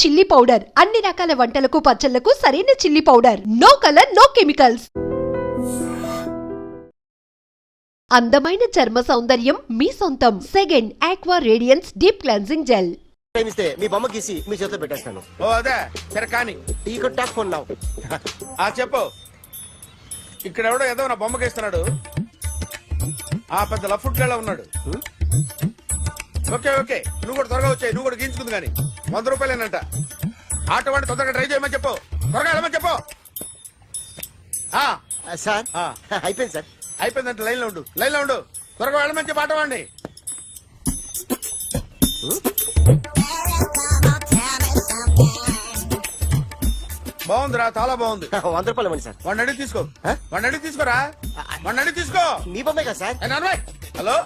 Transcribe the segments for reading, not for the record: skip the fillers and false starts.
Chilli powder అన్ని రకాల వంటలకు పచ్చళ్లకు సరైన chilli powder. No colour no chemicals. అందమైన చర్మ సౌందర్యం మీ సొంతం. Second aqua radiance deep cleansing gel. ప్రేమిస్తే మీ బొమ్మ గీసి మీ చేతిలో పెట్టేస్తాను. ఓ అదే సరే కానీ ఈ కుడ్ టాక్ ఫోన్ నౌ. చెప్పు. ఇక్కడ ఎవడో ఏదో నా బొమ్మకి ఇస్తున్నాడు. ఆ పెద్ద లఫుట్ గళ్ళ ఉన్నాడు. ఓకే ఓకే నువ్వు కూడా త్వరగా వచ్చాయి. నువ్వు కూడా గీంచుకుంది కానీ 100 రూపాయలేనంట. ఆటో వాడిని తొందరగా ట్రై చేయమని చెప్పు. త్వరగా వెళ్ళమని చెప్పు. సార్ అయిపోయింది సార్. అయిపోయిందంటే లైన్ లో ఉండు. త్వరగా వెళ్ళమని చెప్పు ఆటో వాడిని. బాగుందిరా, చాలా బాగుంది. 100 రూపాయలు ఇవ్వండి సార్. వాడిని అడిగి తీసుకో. వాడిని అడిగి తీసుకోరా. వాడిని అడిగి తీసుకో. మీ బొమ్మే కదా సార్. హలో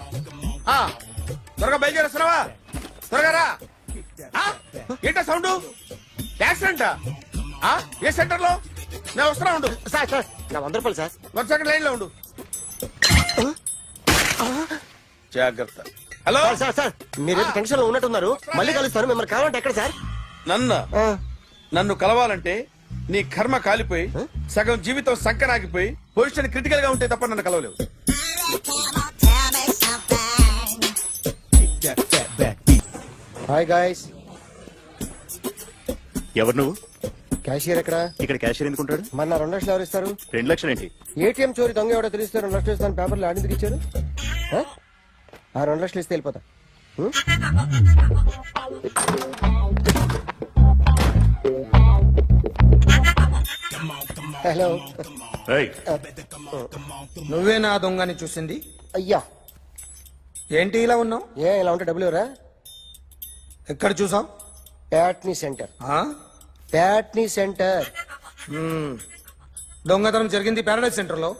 త్వరగా బయలుదేరేస్తున్నావా? త్వరగా రా. ఏంటా సౌండ్? యాక్సిడెంట్? ఏ సెంటర్ లో? నేను వస్తున్నా ఉండు. సార్ సార్ నా 100 రూపాయలు సార్. 1 సెకండ్ లైన్ లో ఉండు. జాగ్రత్త. హలో సార్ సార్ మీరు టెన్షన్ లో ఉన్నట్టున్నారు. మళ్ళీ కలుస్తాను. మిమ్మల్ని కావాలంటే ఎక్కడ సార్? నన్ను కలవాలంటే నీ కర్మ కాలిపోయి సగం జీవితం సంకనాగిపోయి పొజిషన్ క్రిటికల్ గా ఉంటే తప్ప నన్ను కలవలేవు. Hi guys. ఎవరు నువ్వు? క్యాషియర్ ఎక్కడ? ఇక్కడ క్యాషియర్ ఎందుకుంటాడు? మన 2 లక్షలు ఎవరు ఇస్తారు? 2 లక్షలు ఏంటి? ఏటీఎం చోరీ దొంగ ఎవడో తెలిస్తే 2 లక్షలు ఇస్తాను పేపర్లు ఆడిందుకు ఇచ్చారు. ఆ 2 లక్షలు ఇస్తే వెళ్ళిపోతా. హలో. నువ్వే నా దొంగని చూసింది? అయ్యా ఏంటి ఇలా ఉన్నావు? ఇలా ఉంటే డబ్బులు ఎవరా? ఎక్కడ చూసావు? ప్యాట్నీ సెంటర్. ప్యాట్నీ సెంటర్. దొంగతనం జరిగింది ప్యారడైజ్ సెంటర్ లో.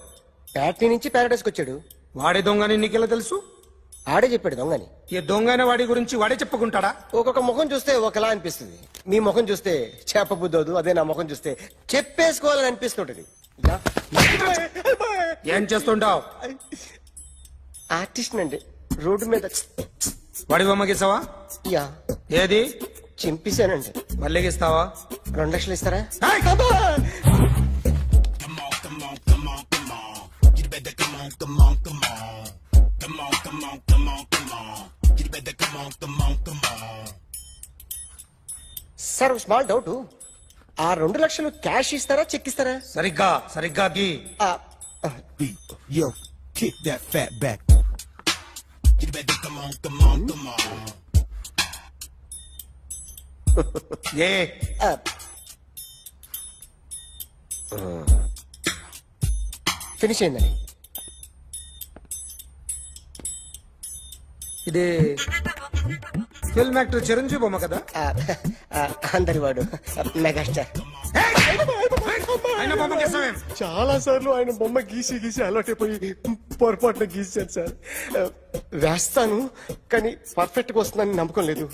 ప్యాట్నీ నుంచి ప్యారడైజ్ కి వచ్చాడు. వాడే దొంగని నీకెలా తెలుసు? ఆడే చెప్పాడు దొంగని. ఈ దొంగైన వాడి గురించి వాడే చెప్పుకుంటాడా? ఒక్కొక్క ముఖం చూస్తే ఒకలా అనిపిస్తుంది. మీ ముఖం చూస్తే చెప్పబుద్దోదు. అదే నా ముఖం చూస్తే చెప్పేసుకోవాలని అనిపిస్తుంటది. ఏం చేస్తుంటావు? ఆర్టిస్ట్ అండి. రోడ్డు మీద వాడి బొమ్మ గీసావా? యా. ఏది? చింపేశానండి. మళ్ళీ గీస్తావా? 2 లక్షలు ఇస్తారా? Sir small doubt. ఆ 2 లక్షలు క్యాష్ ఇస్తారా చెక్ ఇస్తారా? సరిగ్గా గీ. Yo, kick that fat back. You better come on. A finish అయిందండి. ఇది ఫిల్మ్ యాక్టర్ చిరంజీవి బొమ్మ కదా? అందరి వాడు మెగాస్టార్. ఆయన బొమ్మ గీసావేం? చాలా సార్లు ఆయన బొమ్మ గీసి అలవాటైపోయి పొరపాటున గీసాను సార్. వేస్తాను కానీ పర్ఫెక్ట్ గా వస్తుందని నమ్మకం లేదు.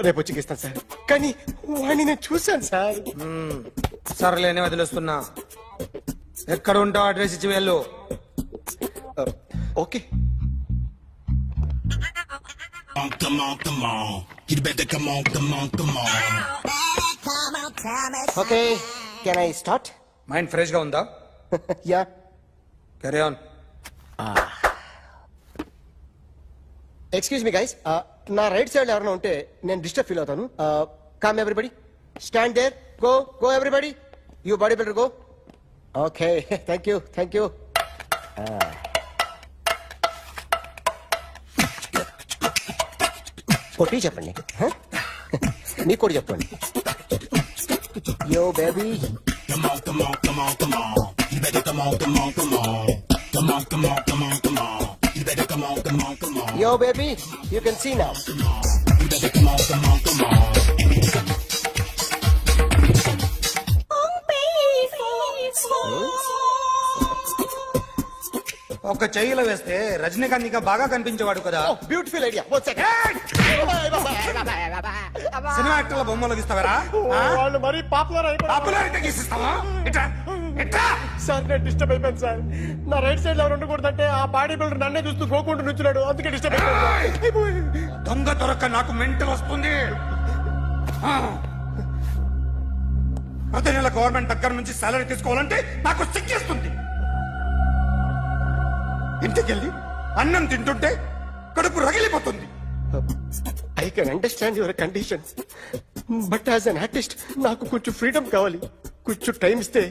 రేపు వచ్చి గీస్తాను సార్. కానీ వాడిని నేను చూశాను సార్. సర్లేని వదిలేస్తున్నా. ఎక్కడ ఉంటావు అడ్రస్ ఇచ్చి వెళ్ళు. Okay. Come on. You better come on. Okay can I start? Mind fresh గా ఉందా? Yeah. Carry on. Excuse me guys. నా రైట్ సైడ్ ఎవరైనా ఉంటే నేను డిస్టర్బ్ ఫీల్ అవుతాను. Come everybody, stand there. Go everybody. You body builder go. Okay thank you. కొట్టి చెప్పండి. మీకు కూడా చెప్పండి. Yo baby. Come on. You better come on. Come on. You better come on. Yo baby, you can see now. You better come on. ఒక చెయ్యిలో వేస్తే రజనీకాంత్ ఇంకా బాగా కనిపించేవాడు కదా. Beautiful idea. సినిమా యాక్టర్ల బొమ్మలు గీస్తావరా? వాళ్ళు మరి పాపులారిటీ గీసిస్తావా? సార్ నేను డిస్టర్బ్ అయిపోయాను సార్. నా రైట్ సైడ్ ఎవరు ఉండకూడదంటే ఆ బాడీ బిల్డర్ నన్నే చూస్తూ గోకుంటూ నుంచున్నాడు. అందుకే డిస్టర్బ్ అయిపోయాను. దొంగ దొరక్క నాకు మెంటల్ వస్తుంది. గవర్నమెంట్ దగ్గర నుంచి సాలరీ తీసుకోవాలంటే నాకు సిగ్గేస్తుంది. ఇంటికెళ్ళి అన్నం తింటుంటే కడుపు రగిలిపోతుంది. I can understand your conditions, but as an artist నాకు కొంచెం ఫ్రీడమ్ కావాలి. కొంచెం టైం ఇస్తే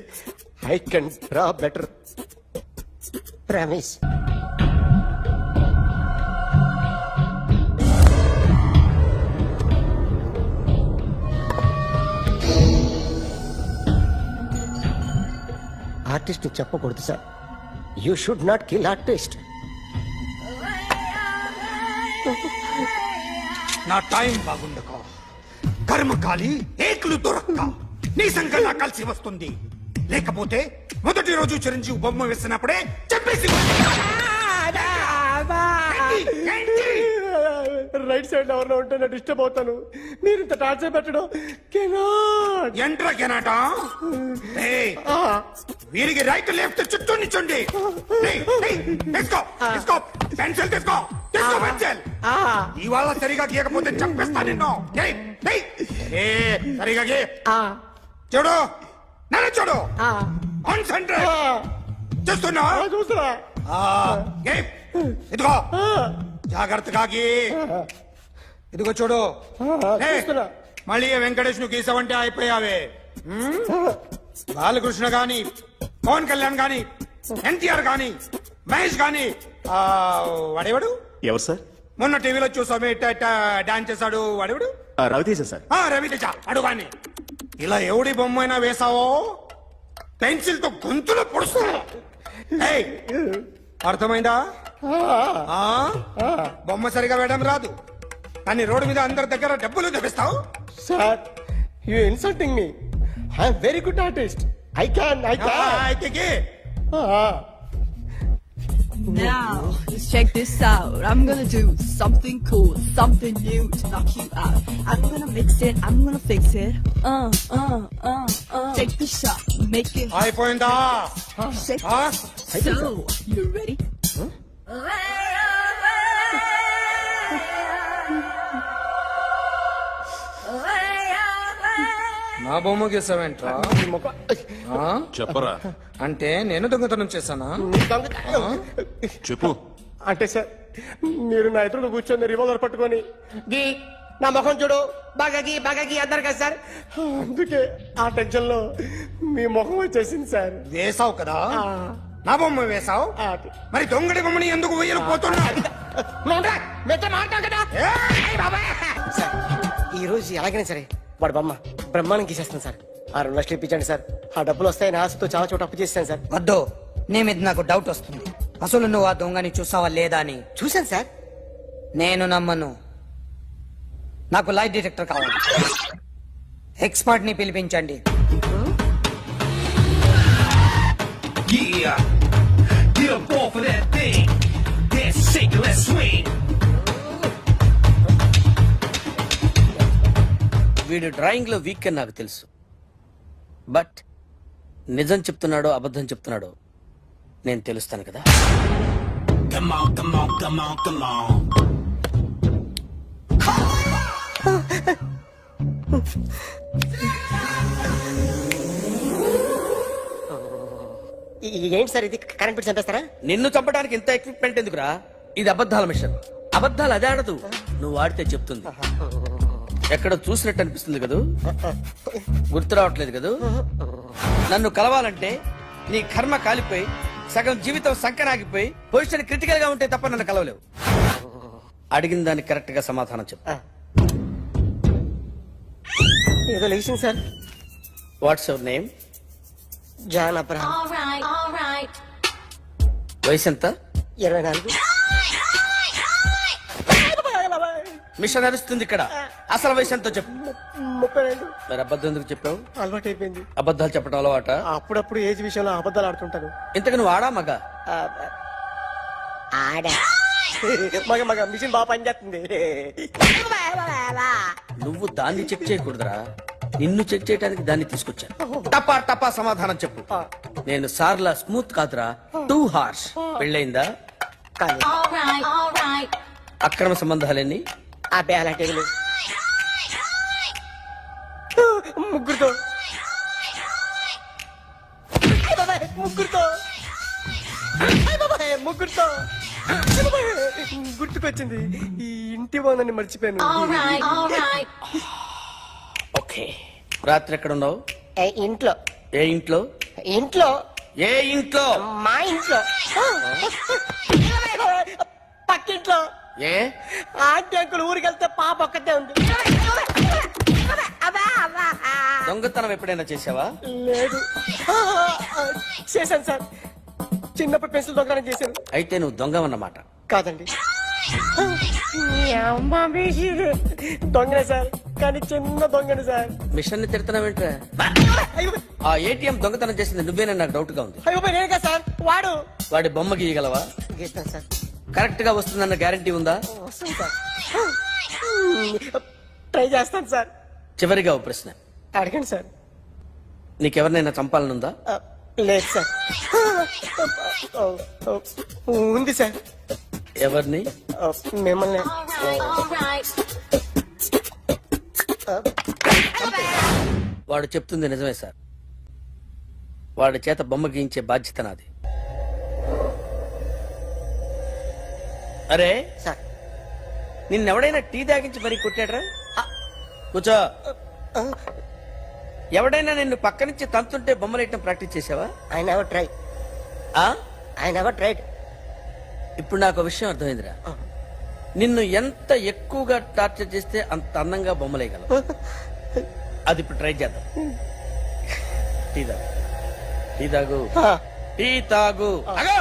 I can draw better. Promise. Artist చెప్పకూడదు sir. You should not kill artist. నా టైం బాగుండక కర్మకాలి ఏకులు దొరక్క నీ సంకల్లా కలిసి వస్తుంది. లేకపోతే మొదటి రోజు చిరంజీవి బొమ్మ వేసినప్పుడే చెప్పేసి రైట్ సైడ్ ఎవరిలో ఉంటే నేను డిస్టర్బ్ అవుతాను. మీరు ఇంత టార్చర్ పెట్టడం కెనాట్. ఎంట్రా కెనాట. వీరికి రైట్ లెఫ్ట్ చుట్టూ నిచ్చండి. తీసుకో తీసుకో పెన్సిల్ తీసుకో తీసుకో పెన్సిల్. ఇవాళ సరిగా గీయకపోతే చంపేస్తా నిన్ను. సరిగా గీ. చూడు నన్ను చూడు. కాన్సంట్రేట్ చూస్తున్నా చూస్తున్నా. ఇదిగో జాగ్రత్తగా గీ. ఇదిగో చూడు. చూస్తున్నా. మళ్ళీ వెంకటేష్ ను గీసావంటే అయిపోయావే. బాలకృష్ణ గాని పవన్ కళ్యాణ్ గాని ఎన్టీఆర్ గాని మహేష్ గాని వాడేవాడు ఎవరు సార్? మొన్న టీవీలో చూసామే డాన్స్ చేశాడు వాడేవాడు. రవితేజ సార్. రవితేజ అడుగాని. ఇలా ఎవడి బొమ్మ అయినా వేసావో పెన్సిల్ తో గొంతులో పొడుస్తా. అర్థమైందా? బొమ్మ సరిగా వేయడం రాదు కానీ రోడ్డు మీద అందరి దగ్గర డబ్బులు తెప్పిస్తావు. Sir you insulting me. I'm very good artist. I can. Now, just check this out. I'm gonna do something cool, something new to knock you out. I'm gonna mix it, I'm gonna fix it. Take the shot, make it అయిపోయిందా? shake. So, you ready? నా బొమ్మ గీసావేంట్రా? చెప్పరా. అంటే నేను దొంగతనం చేశానా? చెప్పు. అంటే సార్ మీరు నా ఎదురు కూర్చొని రివాల్వర్ పట్టుకొని గీ నా ముఖం చూడు బాగా గీ అన్నారు కదా సార్. అందుకే ఆ టెన్షన్ లో మీ ముఖం వచ్చేసింది సార్. వేసావు కదా నా బొమ్మ వేసావు. మరి దొంగడి బొమ్మని ఎందుకు వేయలు పోతున్నా? సార్ ఈ రోజు ఎలాగైనా సరే వాడు బొమ్మ బ్రహ్మాండం గీసేస్తాను సార్. 6 లక్షలు ఇప్పించండి సార్. ఆ డబ్బులు వస్తాయని ఆశతో చాలా చోట అప్పు చేస్తాను సార్. వద్దు, నీ మీద నాకు డౌట్ వస్తుంది. అసలు నువ్వు ఆ దొంగని చూసావా లేదా అని. చూశాను సార్. నేను నమ్మను. నాకు లైట్ డిటెక్టర్ కావాలి. ఎక్స్పర్ట్ ని పిలిపించండి. Yeah, get up off of that thing. Dance, shake, and let's swing. వీడు డ్రాయింగ్ లో వీక్ అని నాకు తెలుసు. బట్ నిజం చెప్తున్నాడో అబద్ధం చెప్తున్నాడో నేను తెలుస్తాను కదా. Come on, come on, come on, come on. ఏంటి సార్ ఇది? కరెంట్ బిల్ చంపేస్తారా? నిన్ను చంపడానికి ఇంత ఎక్విప్మెంట్ ఎందుకురా? ఇది అబద్ధాల మిషన్. అబద్ధాలు అదే ఆడదు, నువ్వు ఆడితే చెప్తుంది. ఎక్కడ చూసినట్టు అనిపిస్తుంది కదూ? గుర్తు రావట్లేదు కదూ? నన్ను కలవాలంటే నీ కర్మ కాలిపోయి సగం జీవితం సంకనాగిపోయి పొజిషన్ క్రిటికల్ గా ఉంటే తప్ప నన్ను కలవలేవు. అడిగిన దానికి కరెక్ట్ గా సమాధానం చెప్పు. ఏదో లేచింది sir. What's your name? John Abraham. వయసు ఎంత? 24. మిషన్ నడుస్తుంది ఇక్కడ. అసలు వయసు ఎంతో చెప్పు. 32. మరి అబద్ధం ఎందుకు చెప్పావు? అలవాటు అయిపోయింది. అబద్ధాలు చెప్పడం అలవాట? అప్పుడప్పుడు ఏజ్ విషయంలో అబద్ధాలు ఆడుతుంటాను. ఇంతకు నువ్వు ఆడా మగ? ఆడా. మగ మిషన్ బాగా పనిచేస్తుంది. నువ్వు దాన్ని చెక్ చేయకూడదురా, నిన్ను చెక్ చేయడానికి దాన్ని తీసుకొచ్చాను. టపా టపా సమాధానం చెప్పు. నేను సార్లా స్మూత్ కాదురా, టూ హార్ష్. పెళ్ళయిందా? కానీ అక్రమ సంబంధాలన్నీ? అలాంటి ముగ్గురుతో ముగ్గురుతో అయ్ బాబాయ్, ముగ్గురుతో అయ్ బాబాయ్, గుర్తుకొచ్చింది ఈ ఇంటి వాళ్ళని మర్చిపోయాను. ఓకే, రాత్రి ఎక్కడ ఉన్నావు? ఇంట్లో ఏ ఇంట్లో? ఇంట్లో ఏ ఇంట్లో? మా ఇంట్లో పక్కింట్లో. ఏ ఆంటీ అంకుల్ ఊరికి వెళ్తే పాప ఒక్కతే ఉంది. దొంగతనం ఎప్పుడైనా చేసావా? లేదు. చేశాను సార్, చిన్నప్పుడు పెన్సిల్ దొంగతనం చేశాను. అయితే నువ్వు దొంగవన్నమాట. కాదండి, దొంగనే సార్, కానీ చిన్న దొంగని సార్. మిషన్ ని తిడుతున్నావేంట్రా? అయ్యో ఆ ఏటీఎం దొంగతనం చేసింది నువ్వేనని నాకు డౌట్ గా ఉంది. అయ్యో నేను కదా సార్, వాడు. వాడి బొమ్మ గీయగలవా? గీస్తాను సార్. కరెక్ట్ గా వస్తుందన్న గ్యారంటీ ఉందా? వస్తాను సార్, ట్రై చేస్తాను సార్. చివరిగా ఓ ప్రశ్న అడగండి సార్. నీకెవరినైనా చంపాలనుందా? లేదు సార్. ఉంది సార్. ఎవరిని? మిమ్మల్ని. వాడు చెప్తుంది నిజమే సార్. వాడి చేత బొమ్మ గీయించే బాధ్యత నాది. అరే సార్, నిన్నెవడైనా టీ తాగించి మరీ కొట్టాడ్రా? కూర్చో. ఎవడైనా నిన్ను పక్క నుంచి తంతుంటే బొమ్మలేయటం ప్రాక్టీస్ చేసావా? I never try. ఆ? I never tried. ఇప్పుడు నాకు విషయం అర్థమైందిరా. నిన్ను ఎంత ఎక్కువగా టార్చర్ చేస్తే అంత అందంగా బొమ్మలేయగలవు. అది ఇప్పుడు ట్రై చేద్దాం. టీ తాగు, టీ తాగు, టీ తాగు. అగో!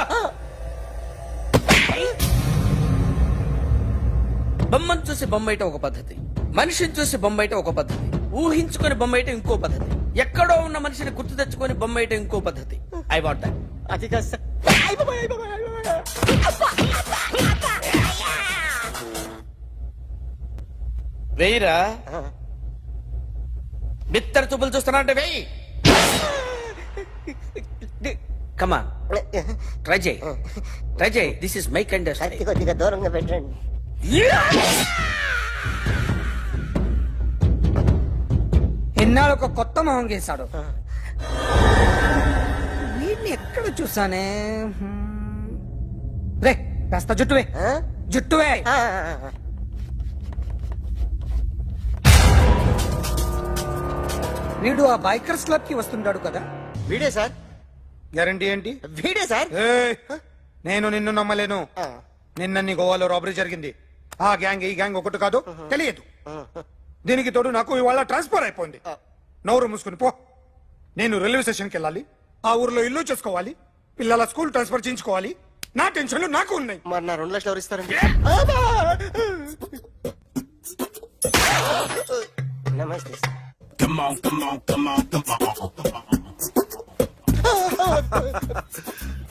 బొమ్మను చూసి బొమ్మయటం ఒక పద్ధతి, మనిషిని చూసి బొమ్మయటం ఒక పద్ధతి, ఊహించుకొని బొమ్మయటం ఇంకో పద్ధతి, ఎక్కడో ఉన్న మనిషిని గుర్తు తెచ్చుకొని బొమ్మయటం ఇంకో పద్ధతి. I want that. అది కాదు సార్. వెయ్యిరా. బిత్తర చూపులు చూస్తున్నా అంటే వెయ్యి. కమాన్, ట్రై చేయి, ట్రై చేయి. This is my kind of style. కొద్దిగా దూరంగా పెట్టండి. ఎన్నాళ్ళు ఒక కొత్త మొహం గీశాడు. వీడిని ఎక్కడ చూసానే? రే కాస్త జుట్టువే, జుట్టువే. వీడు ఆ బైకర్స్ క్లబ్ కి వస్తుంటాడు కదా? వీడే సార్, గ్యారంటీ ఏంటి? వీడే సార్. ఏయ్, నేను నిన్ను నమ్మలేను. నిన్న నీ గోవాలో రాబరీ జరిగింది. ఆ గ్యాంగ్ ఈ గ్యాంగ్ ఒకటి కాదు, తెలియదు. దీనికి తోడు నాకు ఇవాళ ట్రాన్స్ఫర్ అయిపోయింది. నోరు మూసుకుని పో. నేను రైల్వే స్టేషన్కి వెళ్ళాలి, ఆ ఊర్లో ఇల్లు చేసుకోవాలి, పిల్లల స్కూల్ ట్రాన్స్ఫర్ చేయించుకోవాలి. నా టెన్షన్లు నాకు ఉన్నాయి. మరి నా 2 లక్షలు ఎవరు ఇస్తారండి? నమస్తే sir. Come on, come on, come on, come on.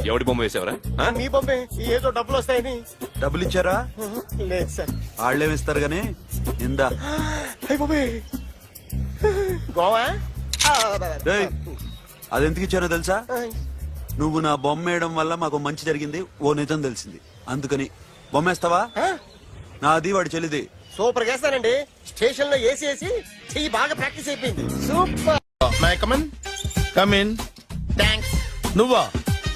ఎవడి బొమ్మ వేసావరా? మీ బొమ్మే, ఏదో డబ్బులు వస్తాయని. డబ్బులు ఇచ్చారా? లేదు సార్. వాళ్ళేమిస్తారు గానీ ఇందా. అయ్య బాబాయ్, గోవా. డేయ్, అదెందుకు ఇచ్చారో తెలుసా? నువ్వు నా బొమ్మ వేయడం వల్ల మాకు మంచి జరిగింది, ఓ నిజం తెలిసింది. అందుకని బొమ్మేస్తావా? నాది వాడి చెల్లిది. సూపర్ చేస్తానండి. స్టేషన్ లో ఏసీ వేసి చెయ్యి బాగా ప్రాక్టీస్ అయిపోయింది. సూపర్. కమిన్. థ్యాంక్స్. నువ్వా?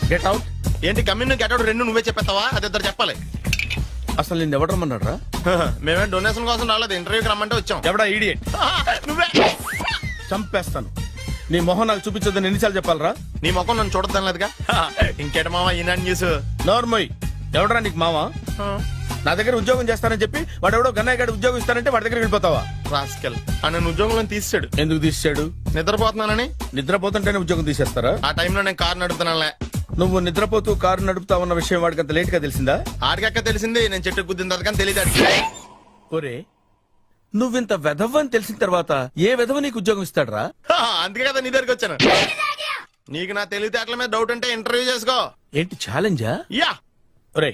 Get out. ఏంటి కమిన్ గెట్ అవుట్ రెండు నువ్వే చెప్పేస్తావా? అది ఇద్దరు చెప్పాలి. అసలు నిన్ను ఎవడు రమ్మన్నాడు రా? మేమే డొనేషన్ కోసం రాలేదు, ఇంటర్వ్యూకి రమ్మంటే వచ్చాం. ఎవడా ఈడియట్? నువ్వే. చంపేస్తాను. నీ మొహం నాకు చూపించొద్దని ఎన్నిసార్లు చెప్పాలరా? నీ ముఖం నన్ను చూడద్దాం లేదుగా. ఇంకేట మామ ఈనాడు న్యూస్. నోర్మోయ్, ఎవడరా నీకు మావా? నా దగ్గర ఉద్యోగం చేస్తానని చెప్పి వాడు ఎవడో గన్నయ్య గారి ఉద్యోగం ఇస్తానంటే వాడి దగ్గర వెళ్ళిపోతావా? రాస్కెల్, నన్ను ఉద్యోగంలో తీసాడు. ఎందుకు తీసాడు? నిద్రపోతున్నానని. నిద్రపోతుంటేనే ఉద్యోగం తీసేస్తారా? ఆ టైంలో నేను కారు నడుపుతున్నానులే. నువ్వు నిద్రపోతూ కారు నడుపుతా ఉన్న విషయం వాడికి అంత లేట్ గా తెలిసిందా? ఆడికక్క తెలిసింది, నేను చెట్టు గుద్దిన తర్వాత కానీ తెలియదు ఆడికి. ఒరే, నువ్వింత వెధవ్ అని తెలిసిన తర్వాత ఏ వెధవ నీకు ఉద్యోగం ఇస్తాడరా? అందుకే కదా నీ దగ్గరికి వచ్చాను. నీకు నా తెలివితేటల మీద డౌట్ అంటే ఇంటర్వ్యూ చేసుకో. ఏంటి ఛాలెంజా? యా. ఒరే,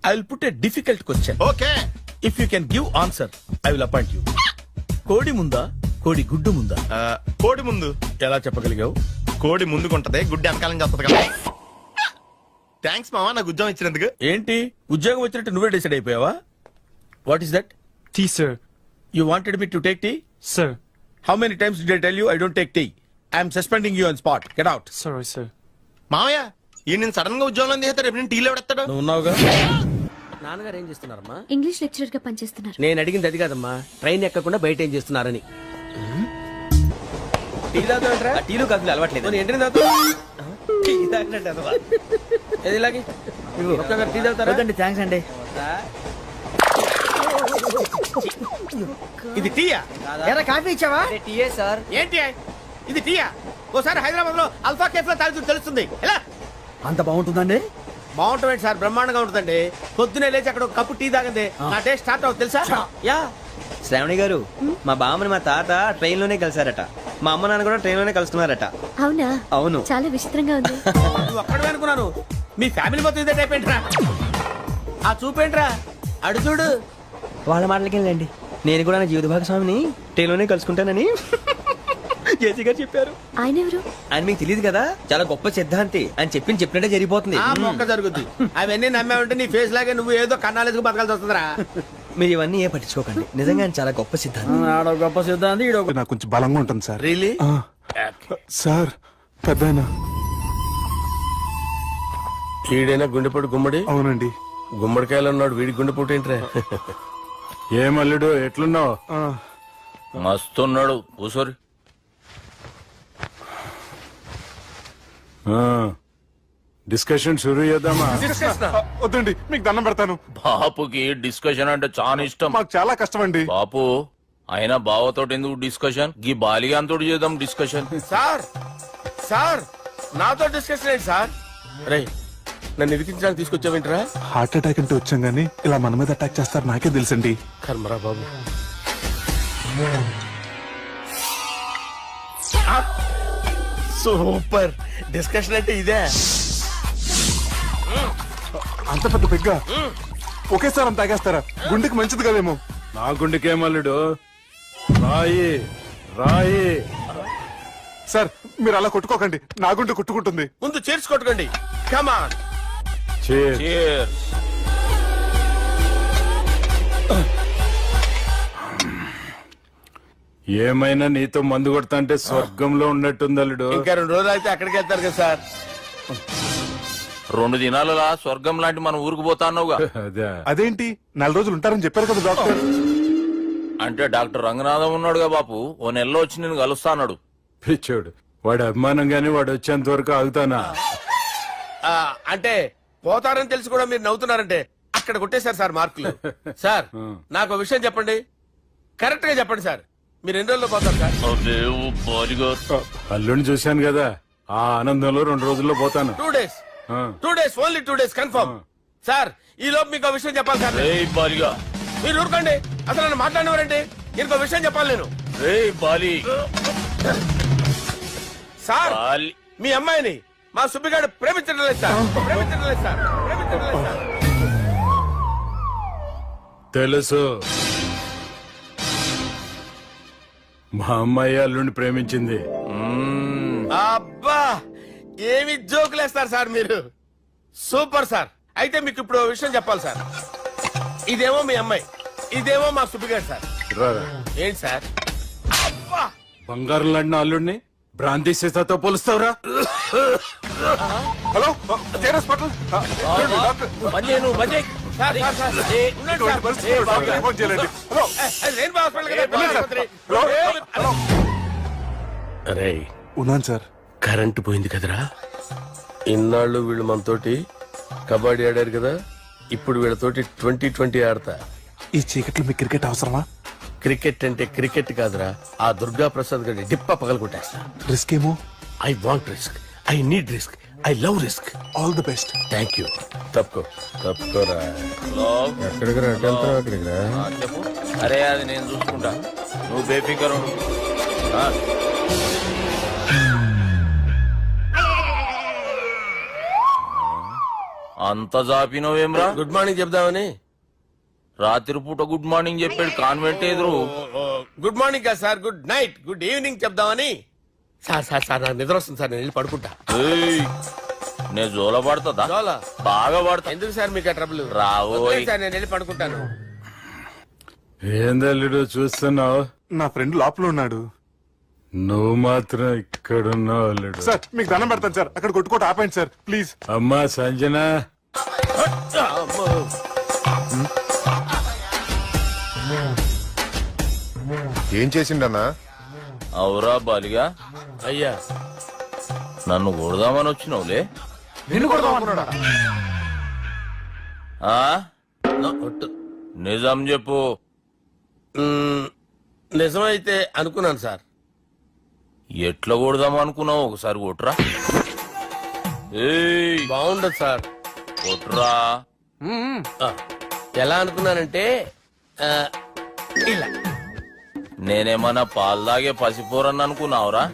I will put a difficult question. Okay. If you can give answer I will appoint you. కోడి ముందా, కోడి గుడ్డు ముందా? కోడి ముందు. ఎలా చెప్పగలిగావు? కోడి ముందుకుంటది, గుడ్డి వెనకాలని చేస్తుంది కదా. థ్యాంక్స్ మామా, నాకు ఉద్యోగం ఇచ్చినందుకు. ఏంటి ఉద్యోగం వచ్చినట్టు నువ్వే డిసైడ్ అయిపోయావా? What is that? Tea sir. You wanted me to take tea? Sir. How many times did I tell you I don't take tea? I am suspending you on spot. Get out. Sorry, sir. మావయ్య ఈ నేను sudden గా ఉద్యోగంలో తీస్తాడు రేపు నేను టీలో పెడతాడు. నువ్వు ఉన్నావుగా. నాన్నగారు ఏం చేస్తున్నారమ్మా? ఇంగ్లీష్ లెక్చరర్ గా పనిచేస్తున్నారు. నేను అడిగింది అది కాదమ్మా, ట్రైన్ ఎక్కకుండా బయట ఏం చేస్తున్నారని. టీ తాగుతావంటరా? టీలు కాఫీలు అలవాట్లేదు. ఎంట్రీ తాగుతావా? టీ తాగినట్టు అదవా? ఏది ఇలాగే ఒక్కగారు టీ తాగుతారా? థ్యాంక్స్ అండి. ఇది టీయా? ఎరా కాఫీ ఇచ్చావా? టీయే సార్. ఏంటి ఇది టీయా? ఓసారి హైదరాబాద్ లో అల్ఫా కేఫ్ లో తాగుతూ తెలుస్తుంది. ఎలా అంత బాగుంటుందండి? బాగుంటుంది సార్, బ్రహ్మాండంగా ఉంటుందండి. పొద్దునే లేచి అక్కడ ఒక కప్పు టీ తాగండి నా డే స్టార్ట్ అవుతుంది తెలుసా? యా. శ్రావణి గారు, మా బామ్మని మా తాత ట్రైన్ లోనే కలిసారట. మా అమ్మ నాన్న కూడా ట్రైన్ లోనే కలుస్తున్నారట. అవునా? అవును. చాలా విచిత్రంగా ఉంది. నువ్వు ఒక్కడే అనుకున్నాను, మీ ఫ్యామిలీ మొత్తం ఇదే టైప్ ఏంట్రా? ఆ చూపేంట్రా, అడు చూడు. వాళ్ళ మాటలకి వెళ్ళండి, నేను కూడా నా జీవిత భాగస్వామిని ట్రైన్ లోనే కలుసుకుంటానని జేసీ గారు చెప్పారు. ఆయన ఎవరు? ఆయన మీకు తెలియదు కదా, చాలా గొప్ప సిద్ధాంతి అని చెప్పినట్టే జరిగిపోతుంది. ఆ మొక్క జరుగుద్ది. అవన్నీ నమ్మే ఉంటే నీ ఫేస్ లాగే నువ్వు ఏదో కన్నాలేసుకు బతకాల్సి వస్తుందిరా. మీరు ఇవన్నీ ఏ పట్టించుకోకండి, నిజంగా ఆయన చాలా గొప్ప సిద్ధాంతి. ఆడో గొప్ప సిద్ధాంతి, ఈడో నాకు కొంచెం బలంగా ఉంటుంది సార్. రియలీ? సార్ పెద్దయినా. ఈడైనా గుండెపోటు గుమ్మడి? అవునండి. గుమ్మడికాయలు ఉన్నాడు, వీడి గుండెపోటు ఏంట్రా? ఏమల్లుడు ఎట్లున్నావు? మస్తున్నాడు కూసోరి. డిస్కషన్ షురూ చేద్దామా? వద్దండి, మీకు దండం పెడతాను. బాపుకి డిస్కషన్ అంటే చాలా ఇష్టం. మాకు చాలా కష్టం అండి. బాపు అయినా బావతోటి ఎందుకు డిస్కషన్? గీ బాలిగాంతోటి చేద్దాం డిస్కషన్. సార్ సార్ నాతో డిస్కషన్ ఏంటి సార్? రే నన్ను ఇరికించడానికి తీసుకొచ్చావేంట్రా? హార్ట్ అటాక్ అంటే వచ్చాం గానీ ఇలా మన మీద అటాక్ చేస్తారు నాకే తెలుసండి. కర్మరా బాబు. సూపర్ డిస్కషన్ అంటే ఇదే. అంత పెద్ద పెగ్గా ఒకేసారి అంత తాగేస్తారా? గుండెకి మంచిది కదేమో. నా గుండెకేమల్లుడు రాయి రాయి. సార్ మీరు అలా కొట్టుకోకండి, నా గుండె కొట్టుకుంటుంది. ముందు చేర్చి కొట్టుకోండి. కమాన్. Cheers. ఏమైనా నీతో మందు కొడతా అంటే స్వర్గంలో ఉన్నట్టుంది అల్లుడు. ఇంకా 2 రోజులు అయితే అక్కడికి వెళ్తారు కదా సార్. 2 దినాలలా స్వర్గం లాంటి మన ఊరికి పోతాన్నావుగా. అదేంటి 4 రోజులు ఉంటారని చెప్పారు కదా డాక్టర్. అంటే డాక్టర్ రంగనాథం ఉన్నాడుగా బాపు, ఓ నెలలో వచ్చి నేను కలుస్తా అన్నాడు. పిచ్చోడు, వాడి అభిమానంగానే వాడు వచ్చేంత వరకు ఆగుతానా? అంటే పోతారని తెలిసి కూడా మీరు నవ్వుతున్నారంటే అక్కడ కొట్టేశారు సార్ మార్కులు. సార్ నాకు ఒక విషయం చెప్పండి, కరెక్ట్ గా చెప్పండి సార్. మీరు ఎన్ని రోజుల్లో పోతారు సార్? అదే ఓ బాలిగా. అల్లుడిని చూశాను కదా, ఆ ఆనందంలో 2 రోజుల్లో పోతాను. 2 days. 2 days, only 2 days confirm. Sir ఈ లోపు మీకు ఒక విషయం చెప్పాలి సార్. ఏయ్ బాలిగా. మీరు ఊరుకోండి, అసలు నన్ను మాట్లాడినవారంటే ఇంకో విషయం చెప్పాలి నేను. ఏయ్ బాలి. Sir Bali. మీ అమ్మాయిని మా సుబ్బిగాడు ప్రేమించడం లేదు సార్. ప్రేమించడం లేదు సార్. ప్రేమించడం లేదు సార్. తెలుసు, మా అమ్మాయి అల్లుడిని ప్రేమించింది. అబ్బా ఏమి జోకులేస్తారు సార్ మీరు. Super sir. అయితే మీకు ఇప్పుడు ఓ విషయం చెప్పాలి సార్. ఇదేమో మీ అమ్మాయి, ఇదేమో మా సుబ్బిగాడు సార్. రారా. ఏంటి సార్? అబ్బా బంగారం లాంటి నా అల్లుడిని భ్రాంతి సీతాతో పోలుస్తావురా? Hello hospital. బంద్ చేయను, బంద్ చేయి. Sir, sir, sir. ఉండండి సార్. రెయిన్బో హాస్పిటల్ కదా, ఆసుపత్రి. అరే ఉన్నాను సార్. కరెంటు పోయింది కదరా. ఇన్నాళ్ళు వీళ్ళు మనతోటి కబడ్డీ ఆడారు కదా, ఇప్పుడు వీళ్ళతోటి 2020 ఆడతా. ఈ చీకట్లో మీ క్రికెట్ అవసరమా? క్రికెట్ అంటే క్రికెట్ కాదురా, ఆ దుర్గా ప్రసాద్ గారి డిప్ప పగలగొట్టేస్తా. రిస్క్ ఏమో. I want risk, I need risk, I love risk. All the best. Thank you. తప్పుకోరా. ఎక్కడికి రా, అక్కడికి రా. చెప్పు. అరే అది నేను చూసుకుంటా, నువ్వు బేఫికర్ ఉండు. అంత జాపినవేమ్రా? గుడ్ మార్నింగ్ చెప్దామని. రాత్రి పూట గుడ్ మార్నింగ్ చెప్పాడు కాన్వెంట్ ఎదురు. గుడ్ మార్నింగ్ కాదు sir, good night, good evening చెప్దామని. సార్ సార్ సార్ నాకు నిద్ర వస్తుంది సార్, నేను వెళ్ళి పడుకుంటా. ఏయ్, నేను జోల పడుతుందా? జోలా? బాగా పడతా. ఎందుకు సార్ మీకు ఆ ట్రబుల్? రావోయ్. సార్ నేను వెళ్ళి పడుకుంటాను. ఏందల్లుడు చూస్తున్నావు? నా ఫ్రెండ్ లోపల ఉన్నాడు. నువ్వు మాత్రం ఇక్కడున్నావు అల్లుడు. సార్ మీకు దండం పెడతాను సార్, అక్కడ కొట్టుకోట ఆపండి సార్ ప్లీజ్. అమ్మా సంజన, ఏం చేసిండన్నా? అవురా బాలిగా, అయ్యా నన్ను కొడదామని వచ్చినావులే. ఆ? నిజం చెప్పు. నిజమైతే అనుకున్నాను సార్. ఎట్లా కొడదాం అనుకున్నావు? ఒకసారి కొట్రా. ఏయ్, బాగుండదు సార్. కొట్రా. ఆ, ఎలా అనుకున్నానంటే ఆ, ఇలా నేనేమన్నా పాలు తాగే పసిపోరని అనుకున్నావురా?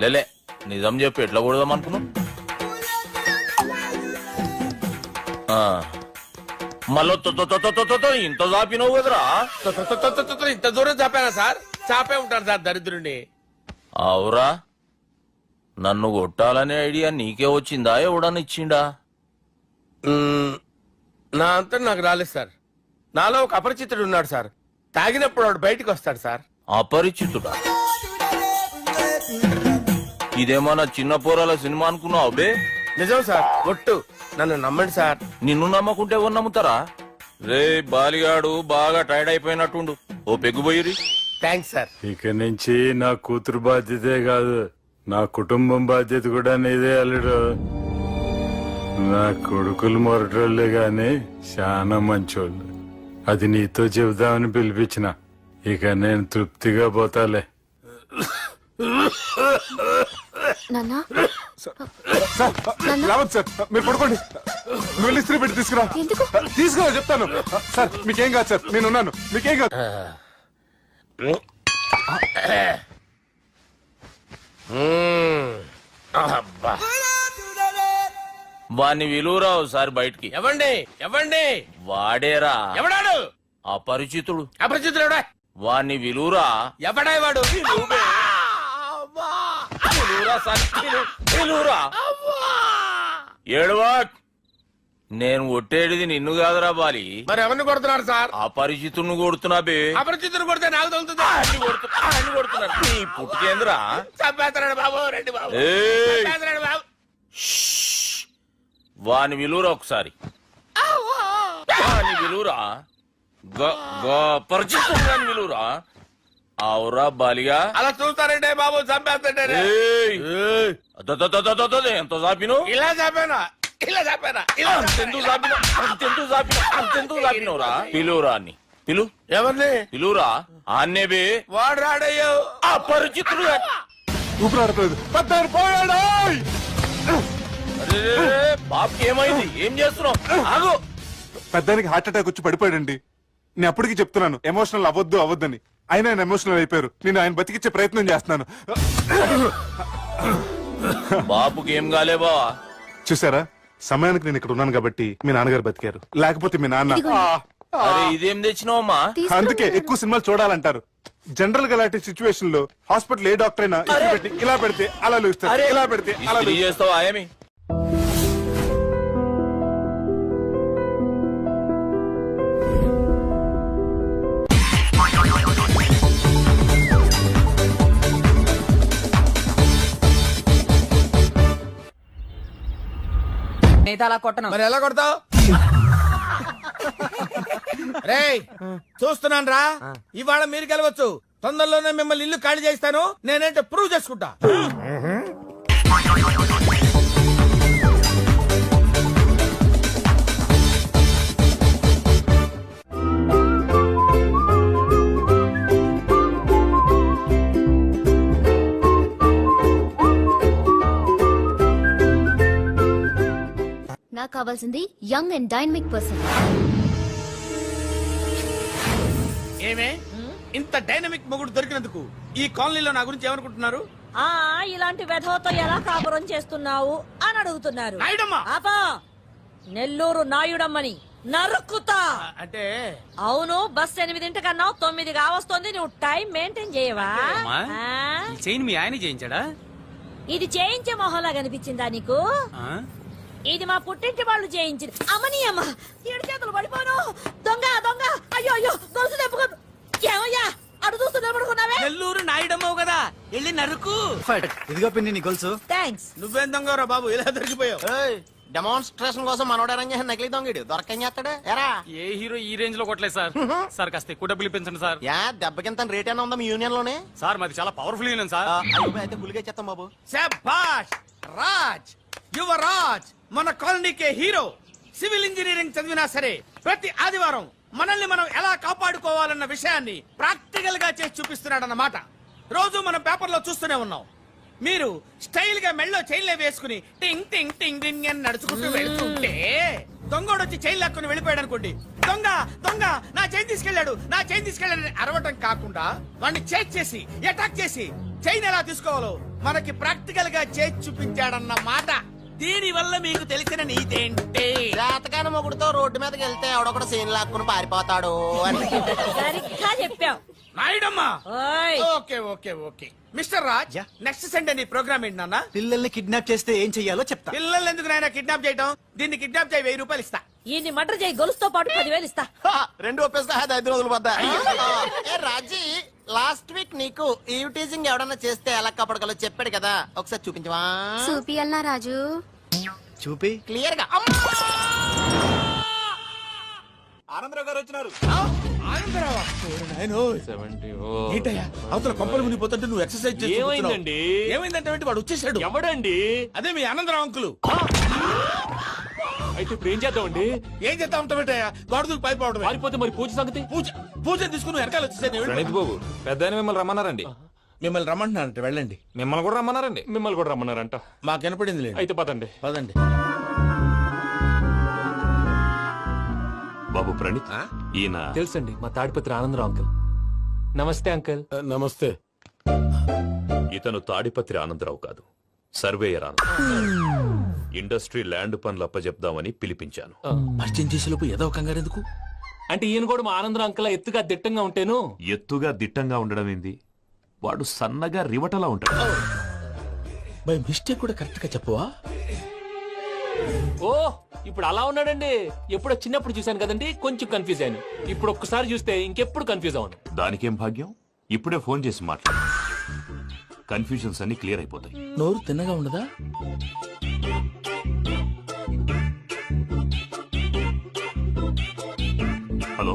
లేలే, నిజం చెప్పు, ఎట్లా కొడదాం అనుకున్నావు? మళ్ళీ ఇంత చాపినావు కదరా? ఇంత దూరం చాపానా సార్? చాపే ఉంటాను సార్ దరిద్రుడిని. అవురా, నన్ను కొట్టాలనే ఐడియా నీకే వచ్చిందా? ఎవడన్నా ఇచ్చిండా? నా అంతా నాకు రాలేదు సార్. నాలో ఒక అపరిచితుడు ఉన్నాడు సార్. తాగినప్పుడు వాడు బయటికి వస్తాడు సార్. అపరిచితుడా? ఇదేమన్నా చిన్న పోరాల సినిమా అనుకున్నావు బే? నిజం సార్, ఒట్టు. నన్ను నమ్మండి సార్. నిన్ను నమ్మకుంటే ఎవరు నమ్ముతారా? రే బాలిగాడు బాగా టైర్డ్ అయిపోయినట్టుండు, ఓ పెగ్గుబోయిరి. Thanks sir. ఇక నుంచి నా కూతురు బాధ్యతే కాదు, నా కుటుంబం బాధ్యత కూడా నీదే అల్లుడు. నా కొడుకులు మొరటోళ్లే గాని చాలా మంచోళ్ళు. అది నీతో చెబుదామని పిలిపించిన. ఇక నేను తృప్తిగా పోతాలే. నాన్నా సార్ రావద్దు సార్, మీరు పడుకోండి. నువ్వు వెళ్ళి ఇస్త్రీ పెట్టి తీసుకురా. ఎందుకు? తీసుకురా చెప్తాను. సార్ మీకేం కాదు సార్, నేను ఉన్నాను, మీకేం కాదు. అబ్బా. వాణ్ణి విలువరా ఒకసారి బయటికి. ఎవండి ఎవండి? వాడేరా, ఎవడాడు? అపరిచితుడు. అపరిచితుడు ఎవడా? వాణ్ణి విలువరా. ఎవడా వాడు? ఏడవా, నేను కొట్టేడిది నిన్ను కాదురా బాలి. మరి ఎవరిని కొడుతున్నారు సార్? అపరిచితుడిని కొడుతున్నా బే. అపరిచితుడు కొడితే నాకు తగులుతుంది. అన్ని కొడుతున్నారు. నీ పుట్టుకేంద్రా? చంపేస్తున్నాడు బాబు, రండి బాబు. ఏయ్, చంపేస్తున్నాడు బాబు. వాని విలువరా ఒకసారి. వాని విలువరా. పరిచితుడు అని విలువరా. అవురా బాలిగా. అలా చూస్తారంటే బాబు, చంపేస్తాడే. ఎంత చాపిను? ఇలా చంపానా? ఇలా చంపానా? ఇలా అంతెందుకు చాపిన? అంతెందుకు చాపిన? అంతెందుకు చాపినవురా? పిలువురా అని. పిలు. ఎవరిని? పిలువురా. ఆన్నే బే. వాడు రాడయ్యో. అపరిచితుడు. ఊపిరాడట్లేదు. పెద్దాయన పోయాడు. బాబుకి ఏమైంది? ఏం చేస్తున్నావు? ఆగు. పెద్దానికి హార్ట్ అటాక్ వచ్చి పడిపోయాడండి. నేను అప్పటికి చెప్తున్నాను ఎమోషనల్ అవ్వద్దని. ఆయన ఎమోషనల్ అయిపోయారు. నేను ఆయన బతికిచ్చే ప్రయత్నం చేస్తున్నాను. బాబుకి ఏం కాలే బావా? చూసారా, సమయానికి నేను ఇక్కడ ఉన్నాను కాబట్టి మీ నాన్నగారు బతికారు. లేకపోతే మీ నాన్న. అరే ఇదేం తెచ్చినావమ్మా? అందుకే ఎక్కువ సినిమాలు చూడాలంటారు. జనరల్ గా అలాంటి సిచ్యువేషన్ లో హాస్పిటల్ ఏ డాక్టర్ అయినా ఇలా పెడితే అలా లూస్తారు, ఇలా పెడితే అలా చేస్తావా ఏమి? అలా కొట్టను. మరి ఎలా కొడతావు? రేయ్ చూస్తున్నాను రా, ఇవాళ మీరు గెలవచ్చు. తొందరలోనే మిమ్మల్ని ఇల్లు ఖాళీ చేస్తాను. నేనంటే ప్రూవ్ చేసుకుంటా. నాకు కావాల్సింది యంగ్ అండ్ డైనమిక్ పర్సన్. ఏమే ఇంత డైనమిక్ మొగుడు దొరికినందుకు ఈ కాలనీలో నా గురించి ఏమనుకుంటున్నారు? ఇలాంటి వెధవతో ఎలా కాపురం చేస్తున్నావు అని అడుగుతున్నారు. నాయుడమ్మా. ఆపా, నెల్లూరు నాయుడమ్మని నరుక్కుతా. అంటే అవును, బస్ 8:00 9 కావస్తుంది. నువ్వు టైం మెయింటైన్ చేయవా? చైన్ మీ ఆయన చేయించాడా? ఇది చేయించే మొహంలా కనిపించిందా నీకు? ఇది మా పుట్టింటి వాళ్ళు చేయించింది. అమ్మని అమ్మ, 7 చేతులు పడిపోను. దొంగ దొంగ, అయ్యో అయ్యో, గొలుసు తెప్పుకో. ఏమయ్యా, అడు చూస్తున్నా నెల్లూరు నాయుడమ్మవు కదా వెళ్ళి నరుకు. ఇదిగో పిన్ని నీ గొలుసు. థ్యాంక్స్. నువ్వేం దొంగరా బాబు ఇలా దొరికిపోయావు? డెమాన్స్ట్రేషన్ కోసం మనోడు అరేంజ్ చేసిన నకిలీ దొంగడు దొరకం చేస్తాడు ఎరా ఏ హీరో ఈ రేంజ్ లో కొట్టలేదు సార్. సార్ కాస్త ఎక్కువ డబ్బులు ఇప్పించండి సార్. యా దెబ్బకింత రేట్ అయినా ఉందా మీ యూనియన్ లోనే? సార్ మాది చాలా పవర్ఫుల్ యూనియన్ సార్. అయితే గులిగా చేస్తాం బాబు. శభాష్ రాజ్, యువరాజ్, మన కాలనీకే హీరో. సివిల్ ఇంజనీరింగ్ చదివినా సరే ప్రతి ఆదివారం మనల్ని మనం ఎలా కాపాడుకోవాలన్న విషయాన్ని ప్రాక్టికల్ గా చేసి చూపిస్తున్నాడన్నమాట. రోజు మనం పేపర్లో చూస్తూనే ఉన్నాం. మీరు స్టైల్ గా మెళ్ళో చైన్లే వేసుకుని టింగ్ టింగ్ టింగ్ టింగ్ అని నడుచుకుంటూ వెళ్తుంటే దొంగోడు వచ్చి చైన్ లాక్కుని వెళ్ళిపోయాడు అనుకోండి. దొంగ దొంగ నా చైన్ తీసుకెళ్లాడు, నా చైన్ తీసుకెళ్లాడు అరవటం కాకుండా వాడిని చేజ్ చేసి అటాక్ చేసి చైన్ ఎలా తీసుకోవాలో మనకి ప్రాక్టికల్ గా చేసి చూపించాడన్న మాట. దీని వల్ల మీకు తెలిసిన నీతేంటి? జాతకాన మొగుడుతో రోడ్డు మీదకి వెళ్తే ఎవడొకడు సీన్ లాక్కుని పారిపోతాడు అని. సరిగ్గా చెప్పావు. నాయుడమ్మా. ఓయ్. Okay okay okay mister Raj, next Sunday నీ ప్రోగ్రామ్ ఏంటి నాన్న? పిల్లల్ని కిడ్నాప్ చేస్తే ఏం చెయ్యాలో చెప్తా. పిల్లల్ని ఎందుకు నాయన కిడ్నాప్ చేయటం? దీన్ని కిడ్నాప్ చేయి, 1000 రూపాయలు ఇస్తా. ఈయన్ని మటర్ చేయి, గొలుసుతో పాటు 10,000 ఇస్తా. రెండు ఒప్పేస్తా 5 రోజులు పడ్డా. ఏ రాజీ, లాస్ట్ వీక్ నీకు ఈవ్ టీజింగ్ ఎవడన్నా చేస్తే ఎలా కాపాడగలో చెప్పాడు కదా, ఒకసారి చూపించవా? చూపియల్నా రాజు? చూపి. క్లియర్ గా. ఆనందరావు గారు వచ్చినారు. ఆనందరావా? ఏంటయ్యా అవతల కొంపలు మునిగిపోతుంటే నువ్వు ఎక్సర్సైజ్ చేసి ఏమైందండి? ఏమైందంటే వాడు వచ్చేసాడు. ఎవడండి? అదే మీ ఆనందరావు అంకులు. అయితే ఇప్పుడు ఏం చేద్దామండి? ఏం చేస్తా ఉంటావేటయ్యా? గొడవకు పైపోవడం. పారిపోతే మరి పూజ సంగతి? పూజ తీసుకుని వెనకాల వచ్చేసాను. ప్రణీత్ బాబు పెద్ద మిమ్మల్ని రమ్మన్నారండి. మిమ్మల్ని రమ్మంటున్నానంటే వెళ్ళండి. మిమ్మల్ని కూడా రమ్మన్నారండి. మిమ్మల్ని కూడా రమ్మన్నారంట. మాకు వినపడింది లేదు. అయితే పదండి. పదండి. బాబు ప్రణీత్, ఈయన తెలుసండి, మా తాడిపత్రి ఆనందరావు అంకుల్. నమస్తే అంకుల్. నమస్తే. ఇతను తాడిపత్రి ఆనందరావు కాదు, సర్వేయర్ ఆనందరావు. ఇండస్ట్రీ ల్యాండ్ పనులు అప్పజెప్దామని పిలిపించాను. పరిచయం చేసేలోపు ఏదో కంగారు ఎందుకు? అంటే ఈయన కూడా మా ఆనందరావు అంకుల్ ఎత్తుగా దిట్టంగా ఉంటేను. ఎత్తుగా దిట్టంగా ఉండడం ఏంది? వాడు సన్నగా రివటలా ఉంటాడు. బై మిస్టేక్ కూడా కరెక్ట్ గా చెప్పవా? ఓ ఇప్పుడు అలా ఉన్నాడండి. ఎప్పుడో చిన్నప్పుడు చూశాను కదండి, కొంచెం కన్ఫ్యూజ్ అయ్యాను. ఇప్పుడు ఒక్కసారి చూస్తే ఇంకెప్పుడు కన్ఫ్యూజ్ అవును. దానికేం భాగ్యం, ఇప్పుడే ఫోన్ చేసి మాట్లాడు. కన్ఫ్యూజన్స్ అన్ని క్లియర్ అయిపోతాయి. నోరు తిన్నగా ఉండదా? హలో,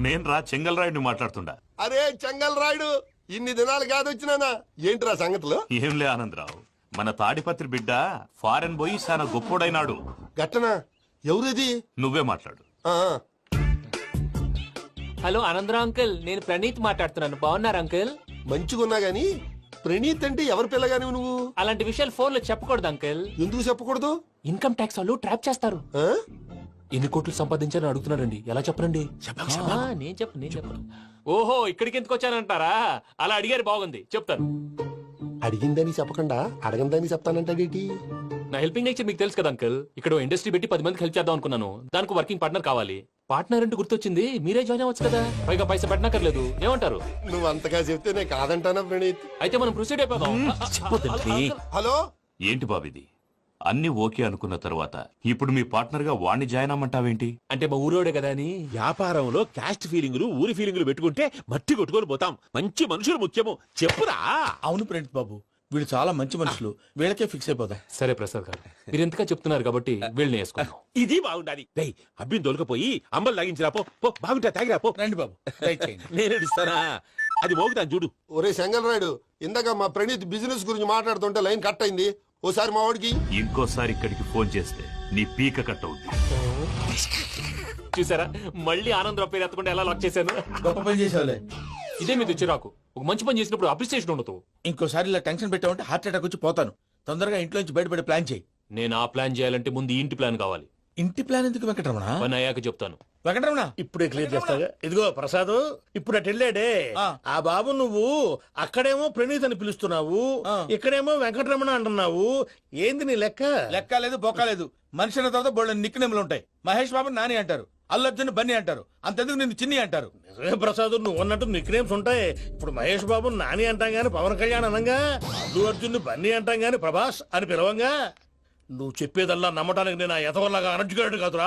నేను రా చెంగల్రాయుడిని మాట్లాడుతుండా. అరే చెంగల్ రాయుడు, ఇన్ని దినాలు కాదు వచ్చినానా? ఏంట్రా సంగతులు? ఏంలే ఆనందరావు, మన తాడిపత్రి బిడ్డ ఫారెన్ పోయి చాలా గొప్పోడైనాడు. గట్టనా? ఎవరిది? నువ్వే మాట్లాడు. హలో ఆనందరావు అంకుల్, నేను ప్రణీత్ మాట్లాడుతున్నాను. బాగున్నారు అంకుల్? మంచిగున్నా గాని ప్రణీత్ అంటే ఎవరి పిల్లగాని నువ్వు? అలాంటి విషయాలు ఫోన్ లో చెప్పకూడదు అంకుల్. ఎందుకు చెప్పకూడదు? ఇన్కమ్ ట్యాక్స్ వాళ్ళు ట్రాప్ చేస్తారు. ఆ? ఎన్ని కోట్లు సంపాదించాలని అడుగుతున్నారండి. ఎలా చెప్పరండి? నేను చెప్పను. ఓహో, ఇక్కడికి ఎందుకు వచ్చానంటారా? అలా అడిగారు, బాగుంది, చెప్తాను. అడిగిందని చెప్పకుండా అడగందని చెప్తానంటాడేటి? నా హెల్పింగ్ నేచర్ మీకు తెలుసు కదా అంకుల్. ఇక్కడ ఇండస్ట్రీ పెట్టి 10 మందికి హెల్ప్ చేద్దాం అనుకున్నాను. దానికి వర్కింగ్ పార్ట్నర్ కావాలి. పార్ట్నర్ అంటే గుర్తొచ్చింది, మీరే జాయిన్ అవ్వచ్చు కదా. పైగా పైసా పెట్టనక్కర్లేదు. ఏమంటారు? నువ్వు అంతగా చెప్తే నేను కాదంటానా ప్రణీత్? అయితే మనం ప్రొసీడ్ అయిపోదాం. హలో, ఏంటి బాబిది? అన్ని ఓకే అనుకున్న తర్వాత ఇప్పుడు మీ పార్ట్నర్ గా వాణ్ణి జాయిన్ అమ్మంటావేంటి? అంటే మా ఊరోడే కదా అని. వ్యాపారంలో క్యాస్ట్ ఫీలింగులు ఊరి ఫీలింగులు పెట్టుకుంటే మట్టి కొట్టుకొని పోతాం. మంచి మనుషులు ముఖ్యము, చెప్పురా. అవును ప్రణీత్ బాబు, వీళ్ళు చాలా మంచి మనుషులు. వీళ్ళకే ఫిక్స్ అయిపోదా? సరే ప్రసాద్ గారు, మీరు ఎంతగా చెప్తున్నారు కాబట్టి వీళ్ళని వేసుకున్నాం. ఇది బాగుండాలి. డై అబ్బిని దొలకపోయి అమ్మలు లాగించిరా పో. పో బాగుంటా, తాగిరా పో. రండి బాబు, దయచేయండి. నేను ఇస్తానా? అది మోగుతాను చూడు. ఒరే చెంగల్ రాయుడు, ఇందాక మా ప్రణీత్ బిజినెస్ గురించి మాట్లాడుతుంటే లైన్ కట్ అయింది. ఓసారి మా వాడికి ఇంకోసారి ఇక్కడికి ఫోన్ చేస్తే నీ పీక కట్ అవుద్ది. చూసారా, మళ్ళీ ఆనందరావు పేరు ఎత్తకుండా ఎలా లాక్ చేశాను. గొప్ప పని చేసేవాళ్ళే. ఇదే మీద చిరాకు. ఒక మంచి పని చేసినప్పుడు అప్రిసియేషన్ ఉండదు. ఇంకోసారి ఇలా టెన్షన్ పెట్టామంటే హార్ట్ అటాక్ వచ్చి పోతాను. తొందరగా ఇంట్లో నుంచి బయటపడే ప్లాన్ చేయి. నేను ఆ ప్లాన్ చేయాలంటే ముందు ఈ ఇంటి ప్లాన్ కావాలి. ఇంటి ప్లాన్ ఎందుకు వెంకటరమణ? పని అయ్యాక చెప్తాను. వెంకటరమణ ఇప్పుడే క్లియర్ చేస్తాగా. ఇదిగో ప్రసాద్, ఇప్పుడు అటు వెళ్ళాడే ఆ బాబు, నువ్వు అక్కడేమో ప్రణీత్ అని పిలుస్తున్నావు, ఇక్కడేమో వెంకటరమణ అంటున్నావు. ఏంది నీ లెక్క? లెక్క లేదు, బొక్క లేదు. మనిషి అన్న తర్వాత బోళ్ళ నిక్నెములు ఉంటాయి. మహేష్ బాబు నాని అంటారు, అల్లు అర్జున్ బన్నీ అంటారు, అంతెందుకు నిన్ను చిన్ని అంటారు. నిజమే ప్రసాద్, నువ్వు అన్నట్టు నిక్నేమ్స్ ఉంటాయి. ఇప్పుడు మహేష్ బాబు నాని అంటాం గాని పవన్ కళ్యాణ్ అనంగా, అల్లు అర్జున్ బన్నీ అంటాం గాని ప్రభాస్ అని పిలవంగా. నువ్వు చెప్పేదల్లా నమ్మటానికి నేను ఎతవల్లాగా అనర్జుకేటెడ్ కాదురా.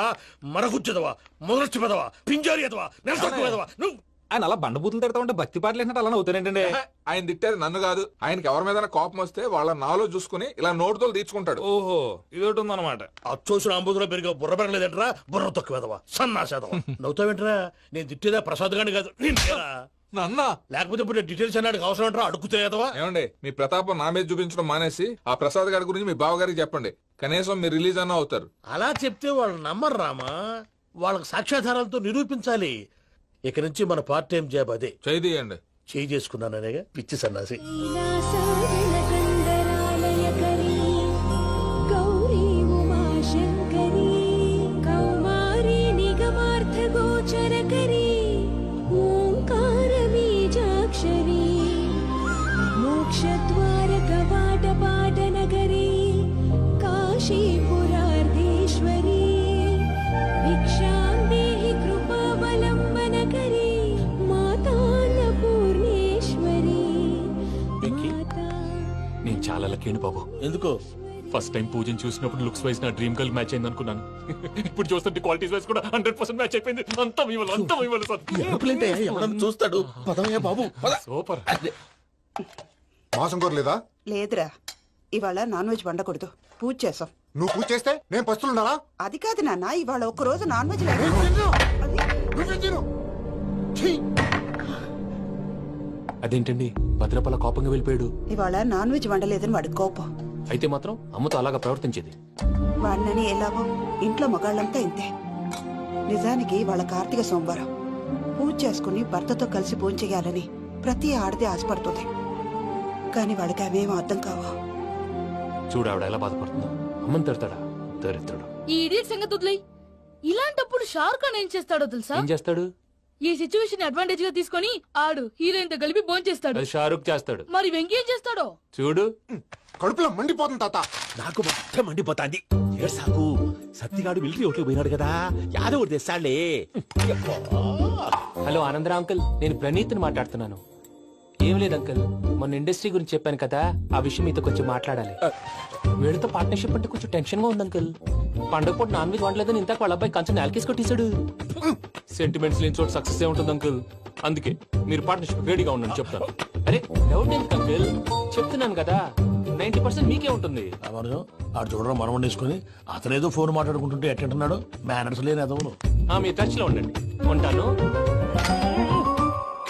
మరగుచ్చదవా, మొదలచ్చి పెదవా, పింజారి ఎదవా, నెలసొక్కు పెదవా. నువ్వు ఆయన అలా బండబూతులు తిడతా ఉంటే భక్తి పాటలు ఏంటంటే అలా అవుతానేంటండి. ఆయన తిట్టేది నన్ను కాదు, ఆయనకి ఎవరి మీద కోపం వస్తే వాళ్ళ నాలో చూసుకుని ఇలా నోటుతో తీర్చుకుంటాడు. ఓహో ఇదొకటి ఉందన్నమాట. అచ్చోసిన అంబుధులో పెరిగే బుర్ర పెరగలేదంటరా, బుర్ర తొక్కువేదవా సన్నాసేదవా. నవ్వుతావేంట్రా? నేను తిట్టేదా ప్రసాద్ గాని కాదు నిన్నేరా. నన్నా లేకపోతే ఇప్పుడు డీటెయిల్స్ అన్నాడు అవసరం అంటారా అడుగుతాయేదవా. ఏమండి మీ ప్రతాపం నా మీద చూపించడం మానేసి ఆ ప్రసాద్ గారి గురించి మీ బావగారికి చెప్పండి, కనీసం మీరు రిలీజ్ అన్న అవుతారు. అలా చెప్తే వాళ్ళు నమ్మరు రామా, వాళ్ళకి సాక్ష్యాధారాలతో నిరూపించాలి. ఇక నుంచి మన పార్ట్ టైం జాబ్ అదే. చేయండి. చేయి చేసుకున్నాననేగా పిచ్చి సన్నాసి. మోక్షద్వార కవాట పాట నగరీ కాశీపురార్ధేశ్వరీ భిక్షాం దేహి కృపావలంబనకరీ మాతాన్నపూర్ణేశ్వరీ. నేను చాలా లక్కీని బాబు. ఎందుకో ఫస్ట్ టైం పూజను చూసినప్పుడు లుక్స్ వైజ్ నా డ్రీమ్ గర్ల్ మ్యాచ్ అయింది అనుకున్నాను. ఇప్పుడు చూస్తుంటే క్వాలిటీస్ వైజ్ కూడా 100% మ్యాచ్ అయిపోయింది. అంతా మీ వల్ల, అంతా మీ వల్ల సార్. ఎవడన్నా చూస్తాడు. పదవయ్యా బాబు పద. సూపర్. మాసం కోరలేదా? లేదురా, ఇవాళ నాన్ వెజ్ వండకూడదు, పూజ చేసాం. నువ్వు పూజ చేస్తే నేను పస్తులున్నారా? అది కాదు నాన్న, ఇవాళ ఒక్క రోజు నాన్ వెజ్ అదేంటండి భద్రపల కోపంగా వెళ్ళిపోయాడు? ఇవాళ నాన్ వెజ్ వండలేదని వాడి కోపం. అయితే మాత్రం అమ్మతో అలాగా ప్రవర్తించేది. వాడినని ఎలాగో ఇంట్లో మగాళ్ళంతా ఇంతే. నిజానికి వాళ్ళ కార్తీక సోమవారం పూజ చేసుకుని భర్తతో కలిసి పూజ చేయాలని ప్రతి ఆడది ఆశపడుతుంది. కానీ వాడికి అవేం అర్థం కావా. చూడు ఆవిడ ఎలా బాధపడుతుందో. అమ్మని తిడతాడా? దరిద్రుడు. ఈ ఇడియట్ సంగతి వదిలేయ్. ఇలాంటప్పుడు షారుఖ్ ఖాన్ ఏం చేస్తాడో తెలుసా? ఏం చేస్తాడు? ఈ సిచ్యువేషన్ అడ్వాంటేజ్ గా తీసుకొని ఆడు హీరోయిన్ తో కలిపి బోన్ చేస్తాడు. అది షారుఖ్ చేస్తాడు. మరి వెంకీ ఏం చేస్తాడో చూడు. కడుపులో మండిపోతుంది తాత. నాకు మొత్తం మండిపోతాంది. సాకు సత్తిగాడు మిలిటరీ ఓట్లు పోయినాడు కదా, యాదవ్ తెస్తాడులే. హలో ఆనందరా అంకుల్, నేను ప్రణీత్ని మాట్లాడుతున్నాను. ఏం లేదు అంకుల్, మొన్న ఇండస్ట్రీ గురించి చెప్పాను కదా, ఆ విషయం మీతో కొంచెం మాట్లాడాలి. వీడితో పార్ట్నర్షిప్ అంటే కొంచెం టెన్షన్ గా ఉంది అంకుల్. పండగ పూట నాన్ వెజ్ వండలేదని ఇంతకు వాళ్ళ అబ్బాయి కంచెం నేలకేసి కొట్టేశాడు. సెంటిమెంట్స్ లేని చోట సక్సెస్ ఏ ఉంటుంది అంకుల్. అందుకే మీరు పార్ట్నర్షిప్ రెడీగా ఉండండి చెప్తాను. అరే డౌట్ ఎందుకు అంకుల్, చెప్తున్నాను కదా 90% మీకే ఉంటుంది. ఆడు చూడడం మనం వండేసుకుని అతనేదో ఫోన్ మాట్లాడుకుంటుంటే ఎట్టంటున్నాడు. మేనర్స్ లేని అదవును. మీ టచ్ లో ఉండండి. ఉంటాను.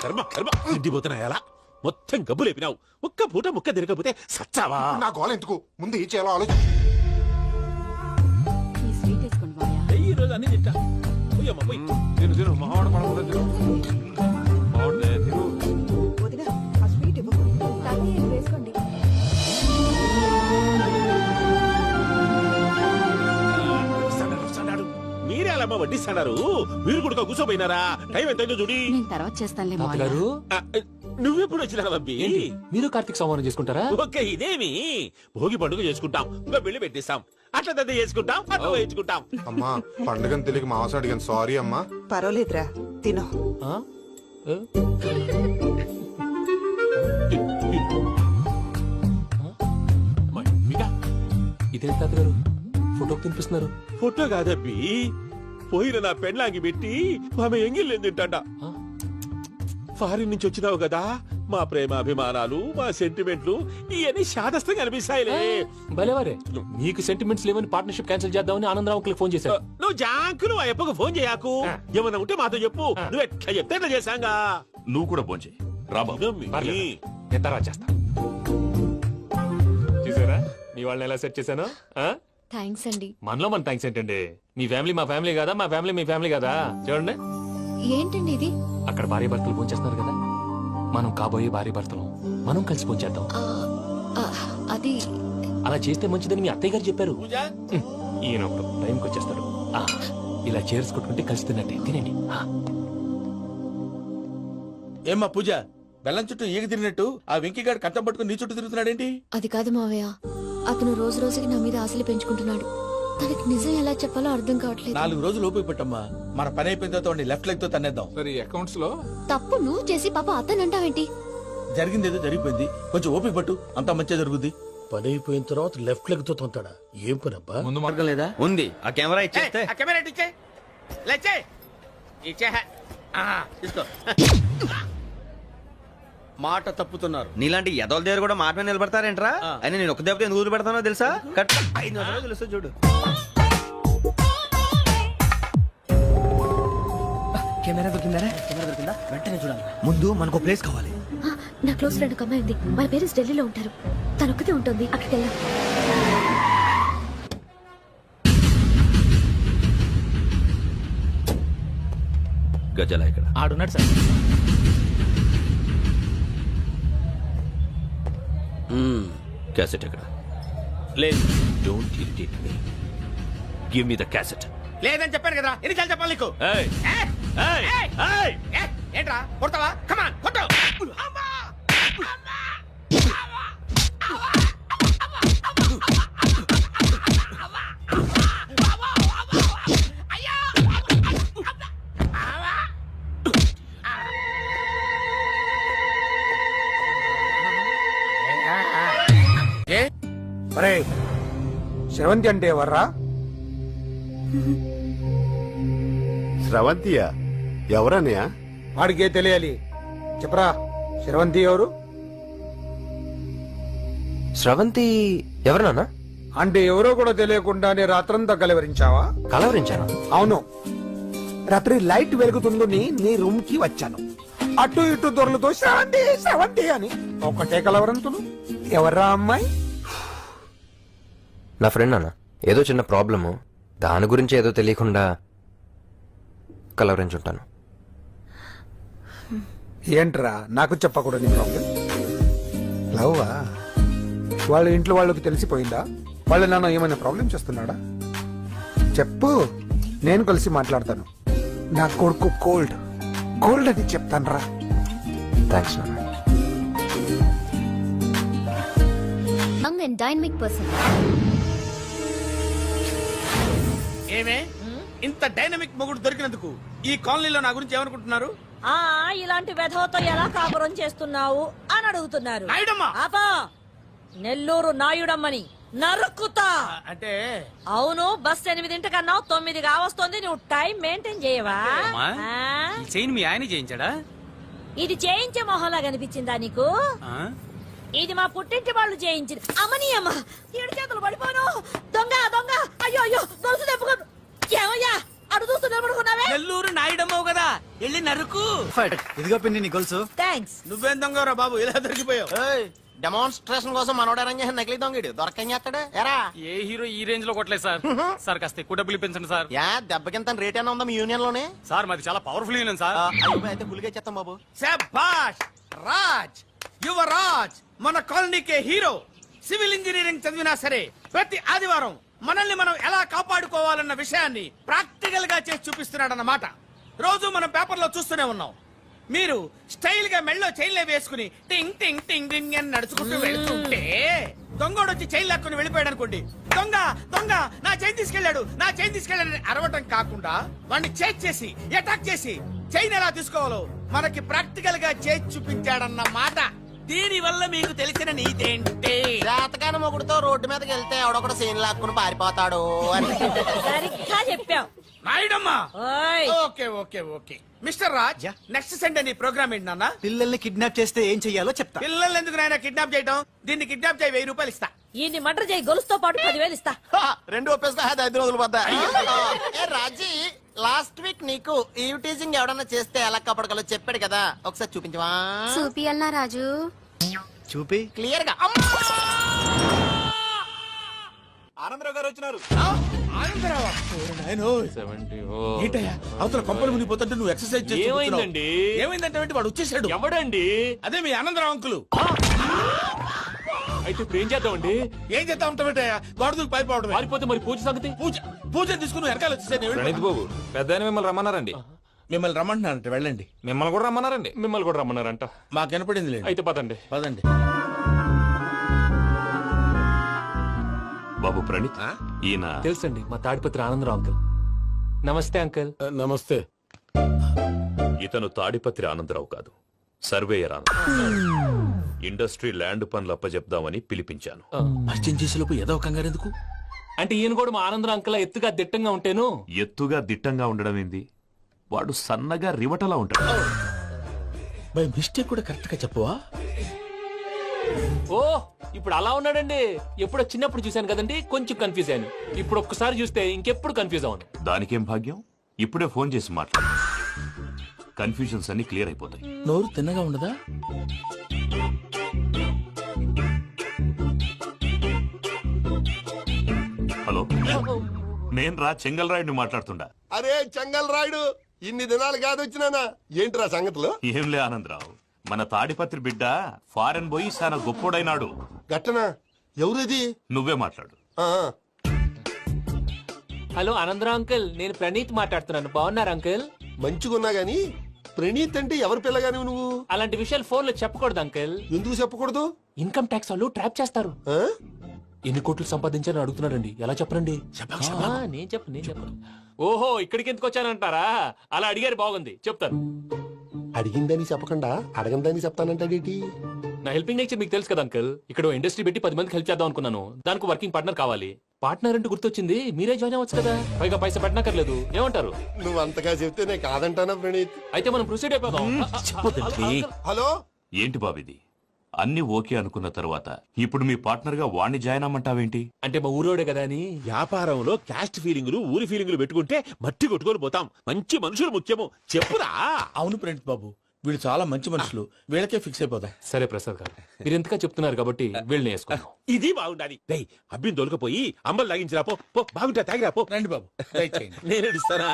కర్మ కర్మ ఇంటిపోతున్నా ఎలా మొత్తం గబ్బు లేపినావు. ఒక్క పూట ముక్క తిరగకపోతే సచ్చావా. నా గోల ఎందుకు, ముందు ఏం చేయాలో ఆలోచన. ఈ రోజు అన్ని తింటా. పోయమ్మ, పోయ్. తిను తిను, మావాడు పడకుండా తిను. మావాడు తిను. వదినా, ఆ స్వీట్ ఇవ్వు. వేసుకోండి. మీరే అలా వడ్డిస్తున్నారు. మీరు కూడా కూర్చోపోయినారా? టైం ఎంతైందో చూడి. నేను తర్వాత చేస్తానులే తాతగారు, నువ్వెప్పుడు వచ్చినా అబ్బి? మీరు కార్తీక్ సంహారం చేసుకుంటారా? ఓకే, ఇదేమి భోగి పండుగ చేసుకుంటాం, ఇంకా బిల్లు పెట్టిస్తాం, అట్లా దద్ద చేసుకుంటాం, అట్లా వేయించుకుంటాం. అమ్మా పండుగని తెలియక మాసం అడిగాను, సారీ అమ్మా. పర్వాలేదురా, తినో. ఆ? ఏ? ఇదేంటి తాతగారు ఫోటోకి తినిపిస్తున్నారు? ఫోటో కాదబ్బి, పోయిన నా పెళ్ళాంగి పెట్టి ఆమె ఎంగిల్లేం తింటాడ. ఫారిన్ నుంచి వచ్చినావు కదా, మా ప్రేమ అభిమానాలు, మా సెంటిమెంట్లు ఇవన్నీ శాదస్తంగా అనిపిస్తాయిలే. భలేవారే, మీకు సెంటిమెంట్స్ లేవని పార్ట్నర్షిప్ క్యాన్సిల్ చేద్దామని ఆనందరావు అంకుల్ ఫోన్ చేశారు. నువ్వు జాంకులు ఆ ఎప్పకు ఫోన్ చేయకు. ఏమన్నా ఉంటే మాతో చెప్పు. నువ్వు ఎట్లా చెప్తే ఎట్లా చేశాంగా. నువ్వు కూడా ఫోన్ చేయి రాబా. నేను తర్వాత చేస్తా. చూసారా మీ వాళ్ళని ఎలా సెట్ చేశాను? థ్యాంక్స్ అండి. మనలో మన థ్యాంక్స్ ఏంటండి, మీ ఫ్యామిలీ మా ఫ్యామిలీ కదా, మా ఫ్యామిలీ మీ ఫ్యామిలీ కదా. చూడండి, ఏంటండి ఇది? అక్కడ భార్య భర్తలు పోంచేస్తున్నారు కదా, మనం కాబోయే భార్య భర్తలు మనం కలిసి పోంచేద్దాం. అది అలా చేస్తే మంచిదని మీ అత్తయ్య గారు చెప్పారు. ఈయన ఒకడు టైంకి వచ్చేస్తాడు. ఇలా చేర్స్ కొట్టుకుంటే కలిసి తిన్నట్టే. తినండి. ఏమ్మా పూజ, బెల్లం చుట్టూ ఈగ తిరిగినట్టు ఆ వెంకీగాడు కట్టం పట్టుకుని నీ చుట్టూ తిరుగుతున్నాడేంటి? అది కాదు మావయ్య, అతను రోజు రోజుకి నా మీద ఆశలు పెంచుకుంటున్నాడు. తనకి నిజం ఎలా చెప్పాలో అర్థం కావట్లేదు. 4 రోజులు ఓపిక పట్టమ్మా, మన పని అయిపోయిన తర్వాత లెఫ్ట్ లెగ్ తో తన్నేద్దాం. సరే అకౌంట్స్ లో తప్పు నువ్వు చేసి పాప అతను అంటావేంటి? జరిగింది ఏదో జరిగిపోయింది, కొంచెం ఓపిక పట్టు, అంతా మంచిగా జరుగుద్ది. పని అయిపోయిన తర్వాత లెఫ్ట్ లెగ్ తో తొంతాడా? ఏం పని అబ్బా? ముందు మార్గం లేదా? ఉంది. ఆ కెమెరా ఇచ్చేస్తే కెమెరా ఇచ్చే లేచే ఇచ్చే తీసుకో. మాట తప్పుతున్నారు. నీలాంటి ఎదల దగ్గర కూడా మాట మీద నిలబడతారేంట్రా? అయినా నేను ఒక దెబ్బతో ఎందుకు పెడతానో తెలుసా? కట్ 5 నిమిషాలు తెలుసు చూడు. కెమెరా దొరికిందా? వెంటనే చూడాలి. ముందు మనకు ప్లేస్ కావాలి. నా క్లోజ్ ఫ్రెండ్ ఒక అమ్మాయి ఉంది. వాళ్ళ పేరెంట్స్ ఢిల్లీలో ఉంటారు. తను ఒక్కతే ఉంటుంది. అక్కడికి వెళ్దాం. గజాల ఇక్కడ ఆడున్నాడు సార్. క్యాసెట్ ఎక్కడ? లేదు. Don't irritate me. Give me the cassette. లేదని చెప్పాను కదా, ఎన్నిసార్లు చెప్పాలి నీకు? ఏయ్ ఏయ్ ఏయ్ ఏంట్రా కొడతావా? కమాన్ కొట్టు. అరే శ్రవంతి అంటే ఎవర్రా? స్రవంతియా? ఎవరన్నయ్యా? వాడికే తెలియాలి. చెప్పరా, శ్రవంతి ఎవరు? స్రవంతి ఎవరన్నా? అంటే ఎవరో కూడా తెలియకుండానే రాత్రంతా కలవరించావా? కలవరించాను. అవును, రాత్రి లైట్ వెలుగుతుందని నీ రూమ్ కి వచ్చాను. అటు ఇటు దొరలతో శ్రవంతి శ్రవంతి అని ఒకటే కలవరంతులు. ఎవర్రా అమ్మాయి? నా ఫ్రెండ్ అన్న, ఏదో చిన్న ప్రాబ్లము, దాని గురించి ఏదో తెలియకుండా కలవరించుంటాను. ఏంట్రా నాకు చెప్పకూడదు నీ ప్రాబ్లం? లవ్వా? వాళ్ళ ఇంట్లో వాళ్ళకి తెలిసిపోయిందా? వాళ్ళ నాన్న ఏమైనా ప్రాబ్లం చేస్తున్నాడా? చెప్పు, నేను కలిసి మాట్లాడతాను. నా కొడుకు కోల్డ్ అని చెప్తాను రా. థ్యాంక్స్ నాన్న. Young and dynamic person. ఏమే ఇంత డైనమిక్ మొగుడు దొరికినందుకు ఈ కాలనీలో నా గురించి ఏమనుకుంటున్నారు? ఇలాంటి వెధవతో ఎలా కాపురం చేస్తున్నావు అని అడుగుతున్నారు. నాయుడమ్మ! ఆపా! నెల్లూరు నాయుడమ్మని నరుక్కుతా. అంటే అవును, బస్ 8:00 9 కావస్తుంది. నువ్వు టైం మెయింటైన్ చేయవా? చైన్ మీ ఆయన చేయించాడా? ఇది చేయించే మొహంలా కనిపించిందా నీకు? ఇది మా పుట్టింటి వాళ్ళు చేయించింది. అమ్మని అమ్మ, 7 చేతులు పడిపోను. దొంగ దొంగ! అయ్యో అయ్యో, గొలుసు తెప్పుకో. ఏమయ్యా అడు చూస్తూ నిలబడుకున్నావే? నెల్లూరు నాయుడమ్మవు కదా, వెళ్ళి నరుకు. ఇదిగో పిన్ని నీ గొలుసు. థ్యాంక్స్. నువ్వేం దొంగరా బాబు, ఇలా దొరికిపోయావు? డెమాన్స్ట్రేషన్ కోసం మనోడు అరేంజ్ చేసిన నకిలీ దొంగడు దొరకని చేస్తాడు. ఎరా ఏ హీరో ఈ రేంజ్ లో కొట్టలేదు సార్. సార్ కాస్త ఎక్కువ డబ్బులు ఇప్పించండి సార్. యా దెబ్బకింత రేట్ అయినా ఉందా మీ యూనియన్ లోనే? సార్ మాది చాలా పవర్ఫుల్ యూనియన్ సార్. అయితే గులిగా చేస్తాం బాబు. శభాష్ రాజ్, యువరాజ్, మన కాలనీకే హీరో. సివిల్ ఇంజనీరింగ్ చదివినా సరే ప్రతి ఆదివారం మనల్ని మనం ఎలా కాపాడుకోవాలన్న విషయాన్ని ప్రాక్టికల్ గా చేసి చూపిస్తున్నాడన్నమాట. రోజు మనం పేపర్లో చూస్తూనే ఉన్నాం. మీరు స్టైల్ గా మెళ్ళో చైన్లే వేసుకుని టింగ్ టింగ్ టింగ్ టింగ్ అని నడుచుకుంటూ వెళ్తుంటే దొంగోడు వచ్చి చైన్ లాక్కుని వెళ్ళిపోయాడు అనుకోండి. దొంగ దొంగ నా చైన్ తీసుకెళ్లాడు, నా చైన్ తీసుకెళ్లాడని అరవటం కాకుండా వాడిని చేజ్ చేసి అటాక్ చేసి చైన్ ఎలా తీసుకోవాలో మనకి ప్రాక్టికల్ గా చేసి చూపించాడన్న మాట. దీని వల్ల మీకు తెలిసిన నీతేంటి? జాతకాన మొగుడుతో రోడ్డు మీదకి వెళ్తే ఎవడొకడు సీన్ లాక్కుని పారిపోతాడు అని. సరిగ్గా చెప్పావు నాయుడమ్మా. ఓయ్. Okay okay okay mister Raj, next Sunday నీ ప్రోగ్రామ్ ఏంటి నాన్న? పిల్లల్ని కిడ్నాప్ చేస్తే ఏం చెయ్యాలో చెప్తా. పిల్లల్ని ఎందుకు నాయన కిడ్నాప్ చేయటం? దీన్ని కిడ్నాప్ చేయి, 1000 రూపాయలు ఇస్తా. ఈయన్ని మటర్ చేయి, గొలుసుతో పాటు 10,000 ఇస్తా. 2 ఒప్పేస్తా, 5 రోజులు పడ్డా. ఏ రాజీ, లాస్ట్ వీక్ నీకు ఈ టీజింగ్ ఎవడన్నా చేస్తే ఎలా కాపాడగలో చెప్పాడు కదా, ఒకసారి చూపించవా? చూపియల్నా రాజు? చూపి. క్లియర్ గా. ఆనందరావు గారు వచ్చినారు. ఆనందరావా? ఏంటయ్యా అవతల కొంపలు మునిగిపోతుంటే నువ్వు ఎక్సర్సైజ్ చేస్తూ ఏమైందండి? కూర్చున్నావు. ఏమైందంటే వాడు వచ్చేసాడు. ఎవడండి? అదే మీ ఆనందరావు అంకులు. అయితే ఇప్పుడు ఏం చేద్దామండి? ఏం చేస్తా ఉంటావేటయ్యా, గొడవకు పైపోవడం. పారిపోతే మరి పూజ సంగతి? పూజ తీసుకుని వెనకాల వచ్చేసాను. బాబు పెద్ద మిమ్మల్ని రమ్మన్నారండి. మిమ్మల్ని రమ్మంటున్నారంట, వెళ్ళండి. మిమ్మల్ని కూడా రమ్మన్నారండి. మిమ్మల్ని కూడా రమ్మన్నారంట. మాకు వినపడింది లేదు. అయితే పదండి. పదండి. బాబు ప్రణీత్, ఈయన తెలుసండి, మా తాడిపత్రి ఆనందరావు అంకుల్. నమస్తే అంకుల్. నమస్తే. ఇతను తాడిపత్రి ఆనందరావు కాదు, సర్వేయర్ ఆనందరావు. ఇండస్ట్రీ ల్యాండ్ పనులు అప్పజెప్దామని పిలిపించాను. పరిచయం చేసేలోపు ఏదో కంగారు ఎందుకు? అంటే ఈయన కూడా మా ఆనందరావు అంకుల్ ఎత్తుగా దిట్టంగా ఉంటేను. ఎత్తుగా దిట్టంగా ఉండడం ఏంది? వాడు సన్నగా రివటలా ఉంటాడు. బై మిస్టేక్ కూడా కరెక్ట్ గా చెప్పవా? ఓ ఇప్పుడు అలా ఉన్నాడండి. ఎప్పుడో చిన్నప్పుడు చూశాను కదండి, కొంచెం కన్ఫ్యూజ్ అయ్యాను. ఇప్పుడు ఒక్కసారి చూస్తే ఇంకెప్పుడు కన్ఫ్యూజ్ అవును. దానికేం భాగ్యం, ఇప్పుడే ఫోన్ చేసి మాట్లాడు. కన్ఫ్యూజన్స్ అన్ని క్లియర్ అయిపోతాయి. నోరు తిన్నగా ఉండదా? హలో, నేను రా చెంగల్రాయుడిని మాట్లాడుతుండా. అరే చెంగల్ రాయుడు, ఇన్ని దినాలు కాదు వచ్చినానా? ఏంట్రా సంగతులు? ఏంలే ఆనందరావు, మన తాడిపత్రి బిడ్డ ఫారెన్ పోయి చాలా గొప్పోడైనాడు. గట్టనా? ఎవరిది? నువ్వే మాట్లాడు. హలో ఆనందరావు అంకుల్, నేను ప్రణీత్ మాట్లాడుతున్నాను. బాగున్నారు అంకుల్? మంచిగున్నా గాని ప్రణీత్ అంటే ఎవరి పిల్లగాని నువ్వు? అలాంటి విషయాలు ఫోన్ లో చెప్పకూడదు అంకుల్. ఎందుకు చెప్పకూడదు? ఇన్కమ్ ట్యాక్స్ వాళ్ళు ట్రాప్ చేస్తారు. ఆ? ఎన్ని కోట్లు సంపాదించాలని అడుగుతున్నారండి. ఎలా చెప్పరండి? నేను చెప్పను. ఓహో, ఇక్కడికి ఎందుకు వచ్చానంటారా? అలా అడిగారు, బాగుంది, చెప్తాను. అడిగిందని చెప్పకుండా అడగందని చెప్తానంటాడేటి? నా హెల్పింగ్ నేచర్ మీకు తెలుసు కదా అంకుల్. ఇక్కడ ఇండస్ట్రీ పెట్టి 10 మందికి హెల్ప్ చేద్దాం అనుకున్నాను. దానికి వర్కింగ్ పార్ట్నర్ కావాలి. పార్ట్నర్ అంటే గుర్తొచ్చింది, మీరే జాయిన్ అవ్వచ్చు కదా. పైగా పైసా పెట్టనక్కర్లేదు. ఏమంటారు? నువ్వు అంతగా చెప్తే నేను కాదంటానా ప్రణీత్? అయితే మనం ప్రొసీడ్ అయిపోదాం. హలో, ఏంటి బాబిది? అన్ని ఓకే అనుకున్న తర్వాత ఇప్పుడు మీ పార్ట్నర్ గా వాణ్ణి జాయిన్ అమ్మంటావేంటి? అంటే మా ఊరోడే కదా అని. వ్యాపారంలో క్యాస్ట్ ఫీలింగులు, ఊరి ఫీలింగులు పెట్టుకుంటే మట్టి కొట్టుకొని పోతాం. మంచి మనుషులు ముఖ్యము. చెప్పురా. అవును ప్రణీత్ బాబు, వీళ్ళు చాలా మంచి మనుషులు. వీళ్ళకే ఫిక్స్ అయిపోతా. సరే ప్రసాద్ గారు, మీరు ఎంతగా చెప్తున్నారు కాబట్టి వీళ్ళని వేసుకున్నాం. ఇది బాగుండాలి. డై అబ్బిని దొలకపోయి అంబలు లాగించిరా పో. పో బాగుంటా, తాగిరా పో. రండి బాబు, దయచేయండి. నేను ఇస్తానా?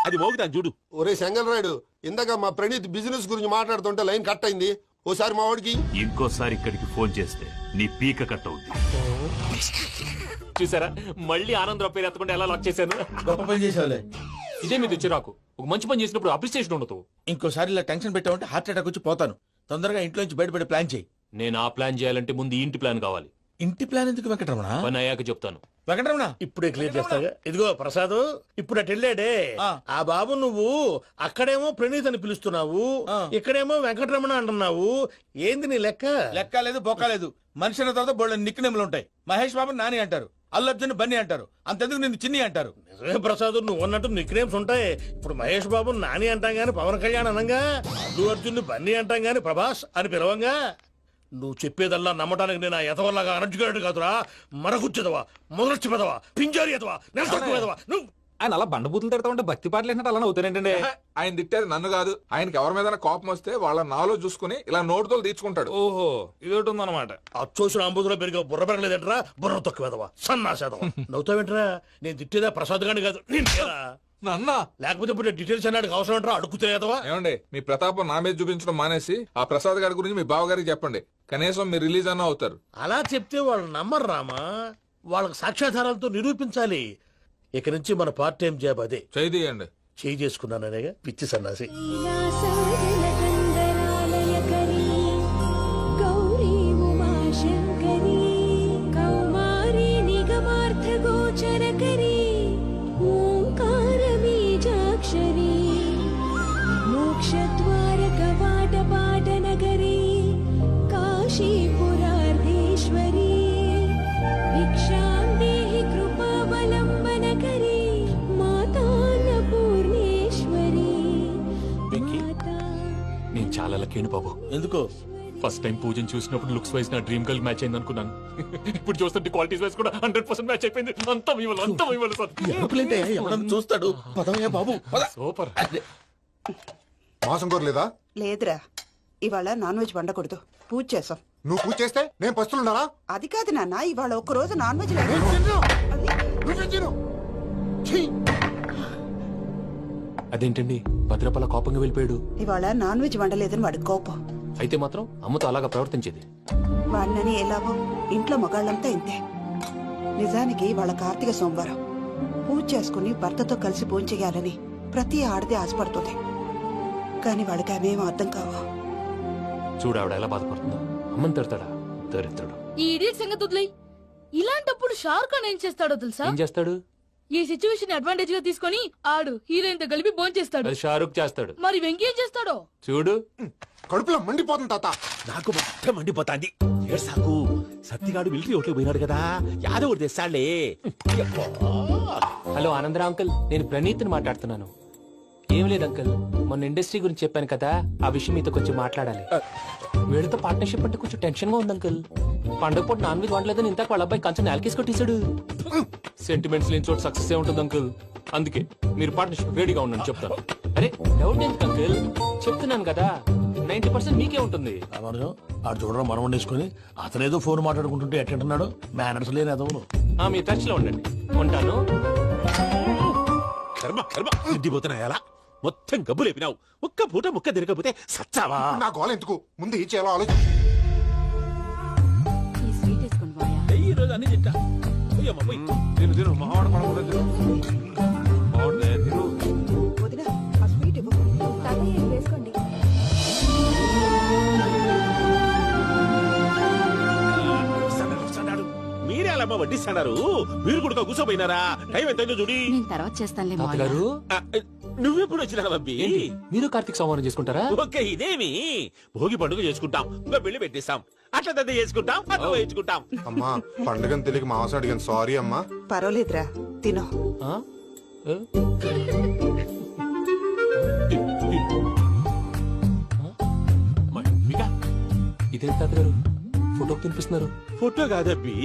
అది మోగుతాను చూడు. ఒరే చెంగల్ రాయుడు, ఇందాక మా ప్రణీత్ బిజినెస్ గురించి మాట్లాడుతుంటే లైన్ కట్ అయింది. ఓసారి మా వాడికి ఇంకోసారి ఇక్కడికి ఫోన్ చేస్తే నీ పీక కట్ అవుద్ది. చూసారా, మళ్ళీ ఆనందరావు పేరు ఎత్తకుండా ఎలా లాక్ చేశాను. గొప్ప పని చేసేవాళ్ళే. ఇదే మీ చిరాకు. ఒక మంచి పని చేసినప్పుడు అప్రిసియేషన్ ఉండదు. ఇంకోసారి ఇలా టెన్షన్ పెట్టామంటే హార్ట్ అటాక్ వచ్చి పోతాను. తొందరగా ఇంట్లో నుంచి బయటపడే ప్లాన్ చేయి. నేను ఆ ప్లాన్ చేయాలంటే ముందు ఈ ఇంటి ప్లాన్ కావాలి. ఇంటి ప్లాన్ ఎందుకు వెంకటరమణ? పని అయ్యాక చెప్తాను. వెంకటరమణ ఇప్పుడే క్లియర్ చేస్తాగా. ఇదిగో ప్రసాద్, ఇప్పుడు అటు వెళ్ళాడే ఆ బాబు, నువ్వు అక్కడేమో ప్రణీత్ అని పిలుస్తున్నావు, ఇక్కడేమో వెంకటరమణ అంటున్నావు. ఏంది నీ లెక్క? లెక్క లేదు, బొక్క లేదు. మనిషి అన్న తర్వాత బోళ్ళ నిక్ నేమ్లు ఉంటాయి. మహేష్ బాబు నాని అంటారు, అల్లు అర్జున్ బన్నీ అంటారు, అంతెందుకు నిన్ను చిన్ని అంటారు. నిజమే ప్రసాద్, నువ్వు అన్నట్టు నిక్ నేమ్స్ ఉంటాయి. ఇప్పుడు మహేష్ బాబు నాని అంటాం గాని పవన్ కళ్యాణ్ అనంగా, అల్లు అర్జున్ బన్నీ అంటాం గాని ప్రభాస్ అని పిలవంగా. నువ్వు చెప్పేదల్లా నమ్మటానికి నేను ఆ ఎతవల్లాగా అనర్జుకేటెడ్ కాదురా. మరగుచ్చదవా, మొదలచ్చి పెదవా, పింజారి ఎదవా, నెలసొక్కుదవా నువ్వు. ఆయన అలా బండబూతులు తిడతా ఉంటే భక్తి పాటలు ఏంటంటే అలా అవుతానంటే. ఆయన తిట్టేది నన్ను కాదు, ఆయనకి ఎవరి మీద కోపం వస్తే వాళ్ళ నాలో చూసుకుని ఇలా నోటుతో తీర్చుకుంటాడు. ఓహో, ఇదొకటి ఉందన్నమాట. అచ్చోసిన అంబుధులో పెరిగే బుర్ర పెరగలేదంటరా, బుర్ర తొక్కువేదవా, సన్నాసేదవా. నవ్వుతావేంట్రా? నేను తిట్టేదా ప్రసాద్ గాని కాదు, నిన్నేరా. నన్నా లేకపోతే ఇప్పుడు డీటెయిల్స్ అన్నాడు అవసరం అంటారా? అడుగుతాయేదవా. ఏమండి, మీ ప్రతాపం నా మీద చూపించడం మానేసి ఆ ప్రసాద్ గారి గురించి మీ బావగారికి చెప్పండి. కనీసం మీరు రిలీజ్ అన్న అవుతారు. అలా చెప్తే వాళ్ళు నమ్మరు రామా. వాళ్ళకి సాక్ష్యాధారాలతో నిరూపించాలి. ఇక నుంచి మన పార్ట్ టైం జాబ్ అదే. చేయండి. చేయి చేసుకున్నాననే పిచ్చి సన్నాసి. నేను చాలా లక్కీ బాబు. ఎందుకు? ఫస్ట్ టైం పూజను చూసినప్పుడు లుక్స్ వైజ్ నా డ్రీమ్ గర్ల్ మ్యాచ్ అయింది అనుకున్నాను. ఇప్పుడు చూస్తుంటే క్వాలిటీస్ వైజ్ కూడా 100% మ్యాచ్ అయిపోయింది. అంతా మీ వల్ల సార్. ఎవడన్నా చూస్తాడు. పదవయ్యా బాబు, పద. సూపర్. మాసం కోరలేదా? లేదురా, ఇవాళ నాన్ వెజ్ వండకూడదు. పూజ చేసాం. నువ్వు పూజ చేస్తే నేను పస్తులున్నారా? అది కాదు నాన్న, ఇవాళ ఒక్క రోజు నాన్ వెజ్ అదేంటండి భద్రపల కోపంగా వెళ్ళిపోయాడు? ఇవాళ నాన్ వెజ్ వండలేదని వాడి కోపం. అయితే మాత్రం అమ్మతో అలాగా ప్రవర్తించేది. వాడినని ఎలాగో ఇంట్లో మగాళ్ళంతా ఇంతే. నిజానికి వాళ్ళ కార్తీక సోమవారం. పూజ చేసుకుని భర్తతో కలిసి పూజ చేయాలని ప్రతి ఆడది ఆశపడుతుంది. కానీ వాళ్ళకి అవేమో అర్థం కావు. చూడు ఆవిడ ఎలా బాధపడుతుందో. అమ్మని తిడతాడా? దరిద్రుడు. ఈ ఇడియట్ సంగతి వదిలేయ్. ఇలాంటప్పుడు షారుఖ్ ఖాన్ ఏం చేస్తాడో తెలుసా? ఏం చేస్తాడు? ఈ సిచ్యువేషన్ అడ్వాంటేజ్ గా తీసుకొని ఆడు హీరోయిన్ తో కలిపి బోన్ చేస్తాడు. అది షారుఖ్ చేస్తాడు. మరి వెంకీ ఏం చేస్తాడో చూడు. కడుపులో మండిపోతుంది తాత. నాకు మొత్తం మండిపోతాంది. ఏడ్సాకు, సత్తిగాడు మిలిటరీ ఓట్లు పోయినాడు కదా, యాదవ్ తెస్తాడులే. హలో ఆనందరావు అంకుల్, నేను ప్రణీత్ని మాట్లాడుతున్నాను. ఏం లేదు అంకుల్ మొన్న ఇండస్ట్రీ గురించి చెప్పాను కదా ఆ విషయం మీతో కొంచెం మాట్లాడాలి వీళ్ళతో పార్ట్నర్షిప్ అంటే కొంచెం టెన్షన్ గా ఉంది అంకుల్ పండగ పూట నాన్ వెజ్ వండలేదని ఇంతకు వాళ్ళ అబ్బాయి కంచెం నేలకేసి కొట్టేశాడు సెంటిమెంట్స్ లేని చోట సక్సెస్ ఏ ఉంటుంది అంకుల్ అందుకే మీరు పార్ట్నర్షిప్ రెడీగా ఉండండి చెప్తాను అరే డౌట్ ఎందుకు అంకుల్ చెప్తున్నాను కదా 90% మీకే ఉంటుంది ఆడు చూడడం మనం వండేసుకుని అతనేదో ఫోన్ మాట్లాడుకుంటుంటే ఎట్టుంటున్నాడు మేనర్స్ లేని అదవును మీ టచ్ లో ఉండండి ఉంటాను కర్మ కర్మ ఇంటిపోతున్నా ఎలా మొత్తం గబ్బు లేపినావు ఒక్క పూట ముక్క తిరగకపోతే సచ్చావా నా గోల ఎందుకు ముందు ఏం చేయాలో ఆలోచన ఈ స్వీట్ వేసుకోండి బాయా ఈ రోజు అన్ని తింటా అయ్యమ్మ, పోయ్. తిను తిను మావాడు పడకూడదు తిను మావాడు తిను వదిన ఆ స్వీట్ ఇవ్వు. వేసుకోండి వస్తాడు. మీరే అలా వడ్డిస్తాడారు మీరు కూడా కూర్చోపోయినారా టైం ఎంతైందో చూడి నేను తర్వాత చేస్తానులే తాతగారు ఆ, నువ్వెప్పుడు వచ్చినా బంబి ఏంటి మీరు కార్తీక్ సంహారం చేసుకుంటారా ఓకే ఇదేమి భోగి పండుగ చేసుకుంటాం ఇంకా పెళ్లి పెట్టేస్తాం అట్లా దద్ద చేసుకుంటాం అట్లా వేయించుకుంటాం అమ్మా పండుగని తెలియక మాంసం అడిగాను సారీ అమ్మా పర్వాలేదురా తినో. ఆ? ఏ? మమ్మిగా, ఇదేం తాతగారు ఫోటోకి తినిపిస్తున్నారు ఫోటో కాదబ్బి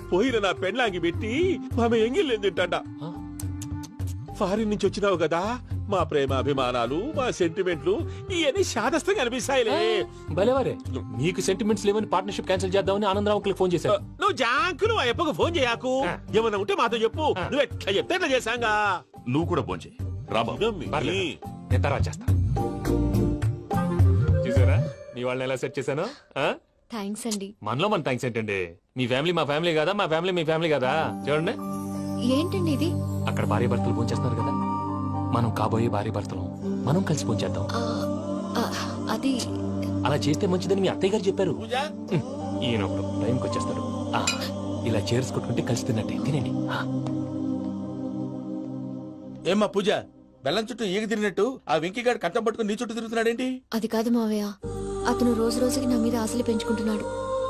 పోయిన నా పెళ్ళాంగి పెట్టి ఆమె ఎంగిల్లేం తింటాడ ఆ? ఫారిన్ నుంచి వచ్చినావు కదా మా ప్రేమ అభిమానాలు మా సెంటిమెంట్లు ఇవన్నీ శాదస్తంగా అనిపిస్తాయిలే భలేవారే మీకు సెంటిమెంట్స్ లేవని పార్ట్నర్షిప్ క్యాన్సిల్ చేద్దామని ఆనందరావు అంకుల్ ఫోన్ చేశారు నువ్వు జాంకులు ఆ అప్పకు ఫోన్ చేయకు ఏమన్నా ఉంటే మాతో చెప్పు నువ్వు ఎట్లా చెప్తే ఎట్లా చేశాంగా నువ్వు కూడా ఫోన్ చేయి రాబా పర్లేదు. నేను తర్వాత చేస్తా చూసారా మీ వాళ్ళని ఎలా సెట్ చేశాను ఆ? థ్యాంక్స్ అండి మనలో మన థ్యాంక్స్ ఏంటండి మీ ఫ్యామిలీ మా ఫ్యామిలీ కదా మా ఫ్యామిలీ మీ ఫ్యామిలీ కదా చూడండి ఏంటండి ఇది అక్కడ భార్య భర్తలు భోంచేస్తున్నారు కదా మనం కాబోయే భార్య భర్తలు మనం కలిసి భోంచేద్దాం ఆ, ఆ, అది అలా చేస్తే మంచిదని మీ అత్తయ్య గారు చెప్పారు పూజ ఈయన ఒకడు టైంకి వచ్చేస్తాడు ఆ, ఇలా చేర్స్ కొట్టుకుంటే కలిసి తిన్నట్టే తినండి ఆ. ఏమ్మా పూజ బెల్లం చుట్టూ ఈగ తిరిగినట్టు ఆ వెంకీగాడు కంచం పట్టుకుని నీ చుట్టూ తిరుగుతున్నాడేంటి అది కాదు మావయ్య అతను రోజు రోజుకి నా మీద ఆశలు పెంచుకుంటున్నాడు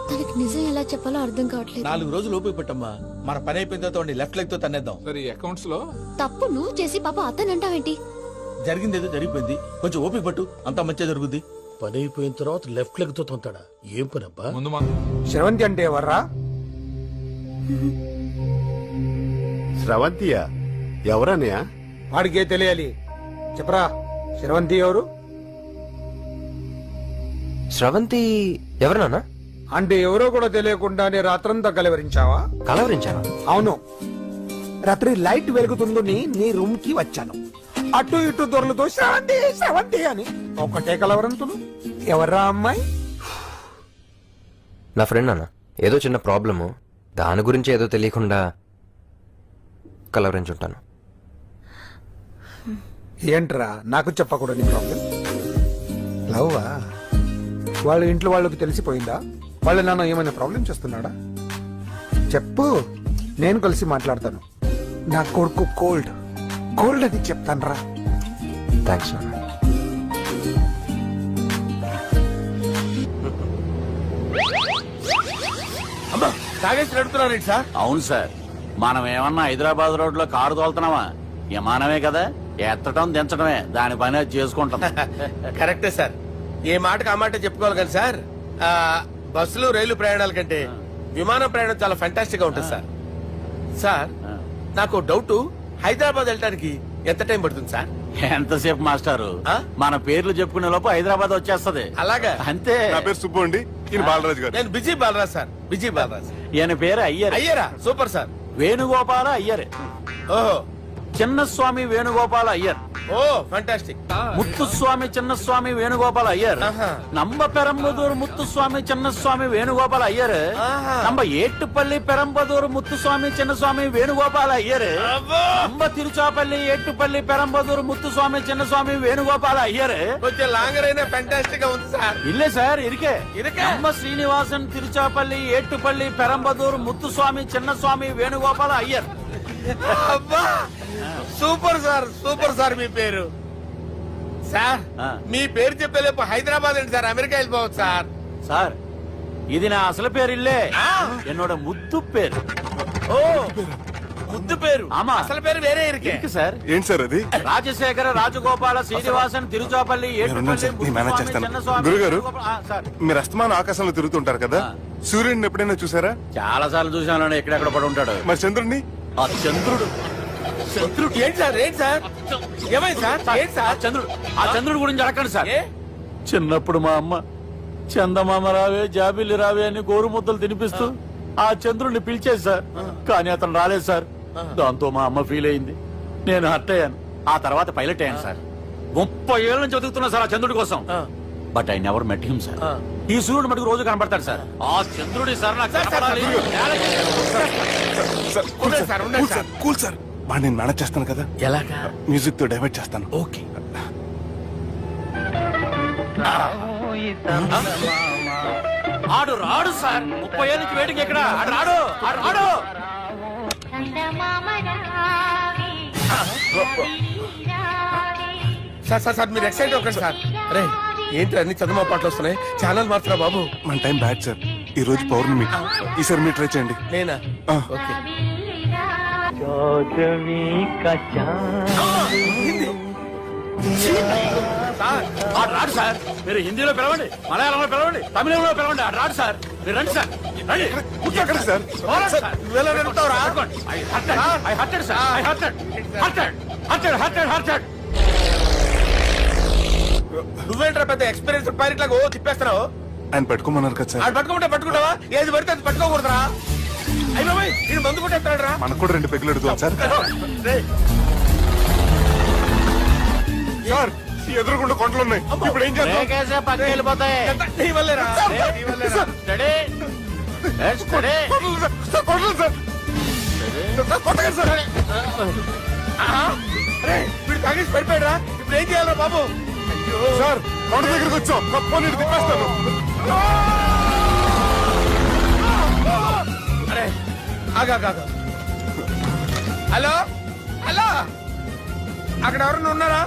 తనకి నిజం ఎలా చెప్పాలో అర్థం కావట్లేదు 4 రోజులు ఓపిక పట్టమ్మా మన పని అయిపోయిన తర్వాత లెఫ్ట్ లెగ్ తో తన్నేద్దాం అకౌంట్స్ లో తప్పు నువ్వు చేసి పాప అతను అంటావేంటి జరిగింది ఏదో జరిగిపోయింది కొంచెం ఓపిక పట్టు అంతా మంచిగా జరుగుద్ది పని అయిపోయిన తర్వాత లెఫ్ట్ లెగ్ తో తొంతాడా ఏం పని అబ్బా శ్రవంతి అంటే ఎవర్రా స్రవంతియా ఎవరన్నయ్యా వాడికే తెలియాలి చెప్పరా శ్రవంతి ఎవరు స్రవంతి ఎవరు నాన్న అంటే ఎవరో కూడా తెలియకుండానే రాత్రంతా కలవరించావా కలవరించాను అవును రాత్రి లైట్ వెలుగుతుందని నీ రూమ్ కి వచ్చాను అటు ఇటు దొరలతో శ్రవంతి శ్రవంతి అని ఒకటే కలవరంతులు ఎవర్రా అమ్మాయి నా ఫ్రెండ్ అన్న ఏదో చిన్న ప్రాబ్లము దాని గురించి ఏదో తెలియకుండా కలవరించుంటాను ఏంట్రా నాకు చెప్పకూడదు నీ ప్రాబ్లం లవ్వా వాళ్ళ ఇంట్లో వాళ్ళకి తెలిసిపోయిందా వాళ్ళ నాన్న ఏమైనా ప్రాబ్లం చేస్తున్నాడా చెప్పు నేను కలిసి మాట్లాడతాను నా కొడుకు కోల్డ్ కోల్డ్ అని చెప్తాను రా థ్యాంక్స్ నాన్న అమ్మా తాగేసి నడుపుతున్నారేంటి సార్ అవును సార్ మనం ఏమన్నా హైదరాబాద్ రోడ్ లో కారు తోలుతున్నామా విమానమే కదా ఎత్తడం దించడమే దాని పని అది చేసుకుంటాం కరెక్టే సార్ ఏ మాటకు ఆ మాట చెప్పుకోవాలి కానీ సార్ బస్సులు రైలు ప్రయాణాల కంటే విమానం ప్రయాణం చాలా ఫంటాస్టిక్ గా ఉంటుంది సార్ సార్ నాకు డౌట్ హైదరాబాద్ వెళ్ళడానికి ఎంత టైం పడుతుంది సార్ ఎంతసేపు మాస్టారు మన పేర్లు చెప్పుకునే లోపు హైదరాబాద్ వచ్చేస్తది అలాగా అంతే నా పేరు సుబ్బు అండి ఈయన బాలరాజు గారు నేను busy Balaraj sir busy Balaraj ఈయన పేరు అయ్యర్ అయ్యారా సూపర్ సార్ వేణుగోపాల అయ్యర్ ఓహో చిన్నస్వామి వేణుగోపాల అయ్యర్ ఓ ఫంటాస్టిక్ ముత్తుస్వామి చిన్నస్వామి వేణుగోపాల అయ్యర్ நம்ம பெரம்பதூர் முத்துசுவாமி சின்னசுவாமி வேணுகோபால ஐயர் நம்ம ஏட்டுப்பள்ளி பெரம்பதூர் முத்துசுவாமி சின்னசுவாமி வேணுகோபால ஐயர் நம்ம திருச்சாப்பள்ளி ஏட்டுப்பள்ளி பெரம்பதூர் முத்துசுவாமி சின்னசுவாமி வேணுகோபால ஐயர் కొంచెం లాంగర్ అయినా ఫంటాస్టిక్ గా ఉంది సార్ இல்ல சார் இருக்கே இருக்கே? நம்ம ஸ்ரீனிவாசன் திருச்சாப்பள்ளி ஏட்டுப்பள்ளி பெரம்பதூர் முத்துசுவாமி சின்னசுவாமி வேணுகோபால ஐயர் అబ్బా సూపర్ సార్ మీ పేరు సార్ మీ పేరు చెప్పేలేపు హైదరాబాద్ అండి సార్ అమెరికా వెళ్ళిపోవచ్చు సార్ சார் இது நான் அசல பேர் இல்ல என்னோட முத்து பேர் ఓ ముద్దు పేరు ఆమా. అసలు పేరు వేరే ఇరికే సార్ ఏంటి సార్ అది రాజశేఖర రాజగోపాల శ్రీనివాసన్ తిరుచాపల్లి మీరున్నారు సార్, నేను మేనేజ్ చేస్తాను. గురుగారు, మీరు అస్తమానం ఆకాశంలో తిరుగుతుంటారు కదా, సూర్యుడిని ఎప్పుడైనా చూసారా? చాలా సార్లు చూసాను, ఎక్కడెక్కడ పడి ఉంటాడు. మరి చంద్రుడిని? ఆ చంద్రుడు ఏంటి సార్ ఏమైంది సార్ ఏంటి సార్ ఆ చంద్రుడు గురించి అడగండి సార్. ఏ? చిన్నప్పుడు మా అమ్మ చందమామ రావే జాబిల్లి రావే అని గోరు ముద్దలు తినిపిస్తూ ఆ చంద్రుడిని పిలిచేది సార్. కానీ అతను రాలేదు సార్. దాంతో మా అమ్మ ఫీల్ అయింది, నేను హర్ట్ అయ్యాను. ఆ తర్వాత పైలట్ అయ్యాను సార్. 30 ఏళ్ళ నుంచి చదువుతున్నా సార్ ఆ చంద్రుడి కోసం. But I never met him sir. ఈ సూర్యుడు మటుకు రోజు కనపడతాడు సార్. ఆ చంద్రుడి సార్ నాకు కనపడాలి. కూల్ సార్, వాడు నేను మేనేజ్ చేస్తాను కదా. ఎలాగా? మ్యూజిక్ తో డైవర్ట్ చేస్తాను. ఓకే. ఆడు రాడు సార్. 30 ఏళ్ళ నుంచి వెయిటింగ్ ఎక్కడ? ఆడు రాడు, ఆడు రాడు. సార్ మీరు ఎక్సైట్ అవ్వకండి సార్. అరే ఏంటి అన్ని చదువు పాటలు వస్తున్నాయి, ఛానల్ మార్చరా బాబు. మన టైం బ్యాడ్ సార్, ఈ రోజు పౌర్ణమి. ఈసారి మీరు ట్రై చేయండి. నేనా? ఆ. ఓకే. సార్ ఆడు రాడు సార్. మీరు హిందీలో పిలవండి, మలయాళంలో పిలవండి, తమిళంలో పిలవండి. ఆడు రాడు సార్. మీరు రండి సార్, రండి. కూర్చోకండి సార్. పోరాడు sir. I hurted, sir. I hurted. నువ్వేంట్రా పెద్ద ఎక్స్పీరియన్స్ పైరెట్ లాగా ఓ తిప్పేస్తున్నావు. ఆయన పెట్టుకోమన్నారు కదా సార్. ఆడు పట్టుకుంటావా? ఏది పడితే అది పట్టుకోకూడదురా. అయ్యి బాబాయ్ నేను మందు కొట్టేస్తాడు రా. మనకు కూడా 2 పెగ్గులు ఎడుగుతాం సార్. సార్, ఈ ఎదురుగుండా కొండలు ఉన్నాయి, ఇప్పుడు ఏం చేద్దాం? బ్రేకేసే పక్కకి వెళ్ళిపోతాయి. నీ వల్లేరా? నీ వల్లేరా? Steady. Let's steady. Kondalu sir, sir, Kondalu sir. Sir, కొట్టకండి సార్. అరే వీడు తాగేసి పడిపోయాడురా. ఇప్పుడు ఏం చేయాలరా బాబు? సార్, కొండ దగ్గరికి వచ్చాం, ఫోన్ ఇటు తిప్పేస్తాను. అరే ఆగా. హలో హలో, అక్కడ ఎవరన్నా ఉన్నారా?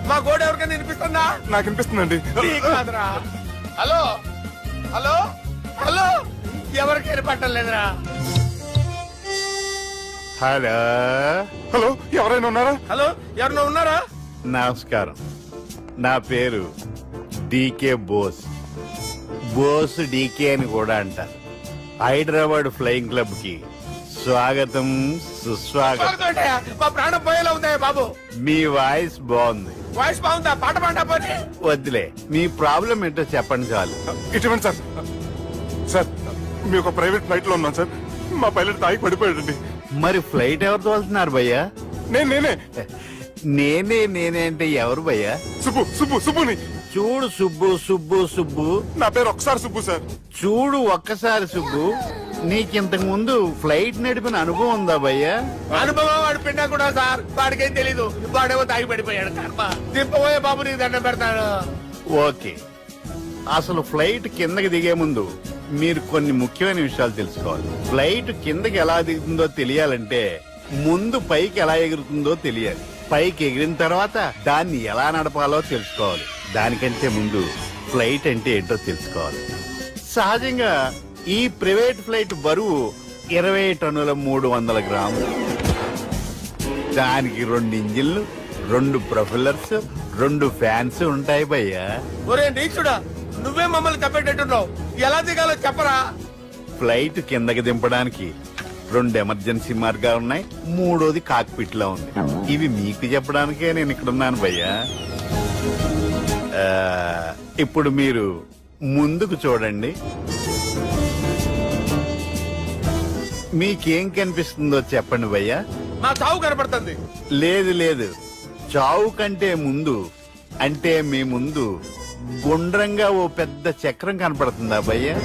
మా గోడ ఎవరికైనా వినిపిస్తుందా? నాకు వినిపిస్తుందండి. నీకు కాదురా. హలో హలో హలో, ఎవరికి వినపట్టలేదురా. హలో హలో, ఎవరైనా ఉన్నారా? హలో ఎవరన్నా ఉన్నారా? నమస్కారం, నా పేరు డీకే బోస్. బోస్ డీకే అని కూడా అంటారు. హైదరాబాద్ ఫ్లయింగ్ క్లబ్ కి స్వాగతం సుస్వాగతం. ఏంటయ్యా? మా ప్రాణం పోయేలా ఉందా బాబు? మీ వాయిస్ బాగుంది. వాయిస్ బాగుందా? పాట పాడా పోనీ. వద్దులే, మీ ప్రాబ్లం ఏంటో చెప్పండి చాలు. ఇటువంటి సార్, సార్ మీ ఒక ప్రైవేట్ ఫ్లైట్ లో ఉన్నాం సార్. మా పైలట్ తాగి పడిపోయాడండి. మరి ఫ్లైట్ ఎవరితో వెళ్తున్నారు భయ్యా? నేనే నేనే అంటే ఎవరు భయ్యా? సుబ్బుని. చూడు సుబ్బు, నా పేరు ఒకసారి సుబ్బు సార్. చూడు ఒక్కసారి సుబ్బు, నీకింతకు ముందు ఫ్లైట్ నడిపిన అనుభవం ఉందా భయ్యా? అనుభవం వాడు పిండా కూడా సార్, వాడికేం తెలీదు. వాడేమో తాగి పడిపోయాడు. కర్మ దింపబోయే బాబు నీకు దండం పెడతాడు. ఓకే, అసలు ఫ్లైట్ కిందకి దిగే ముందు మీరు కొన్ని ముఖ్యమైన విషయాలు తెలుసుకోవాలి. ఫ్లైట్ కిందకి ఎలా దిగుతుందో తెలియాలంటే ముందు పైకి ఎలా ఎగురుతుందో తెలియాలి. పైకి ఎగిరిన తర్వాత దాన్ని ఎలా నడపాలో తెలుసుకోవాలి. దానికంటే ముందు ఫ్లైట్ అంటే ఏంటో తెలుసుకోవాలి. సహజంగా ఈ ప్రైవేట్ ఫ్లైట్ బరువు 20 టన్నుల 300 గ్రాములు. దానికి 2 ఇంజిన్లు, 2 ప్రొపెల్లర్స్, 2 ఫ్యాన్స్ ఉంటాయి భయ్యా. ఒరే నీచుడా, నువ్వే మమ్మల్ని తప్పేటట్టున్నావు. ఎలా దిగాలో చెప్పరా? ఫ్లైట్ కిందకి దింపడానికి 2 ఎమర్జెన్సీ మార్గాలు ఉన్నాయి, 3వది కాక్పిట్ లో ఉంది. ఇవి మీకు చెప్పడానికే నేను ఇక్కడ ఉన్నాను భయ్యా. ఇప్పుడు మీరు ముందుకు చూడండి. మీకేం కనిపిస్తుందో చెప్పండి భయ్యా. మా చావు కనపడుతుంది. లేదు, చావు కంటే ముందు అంటే మీ ముందు గుండ్రంగా ఓ పెద్ద చక్రం కనపడుతుందా భయ్యా?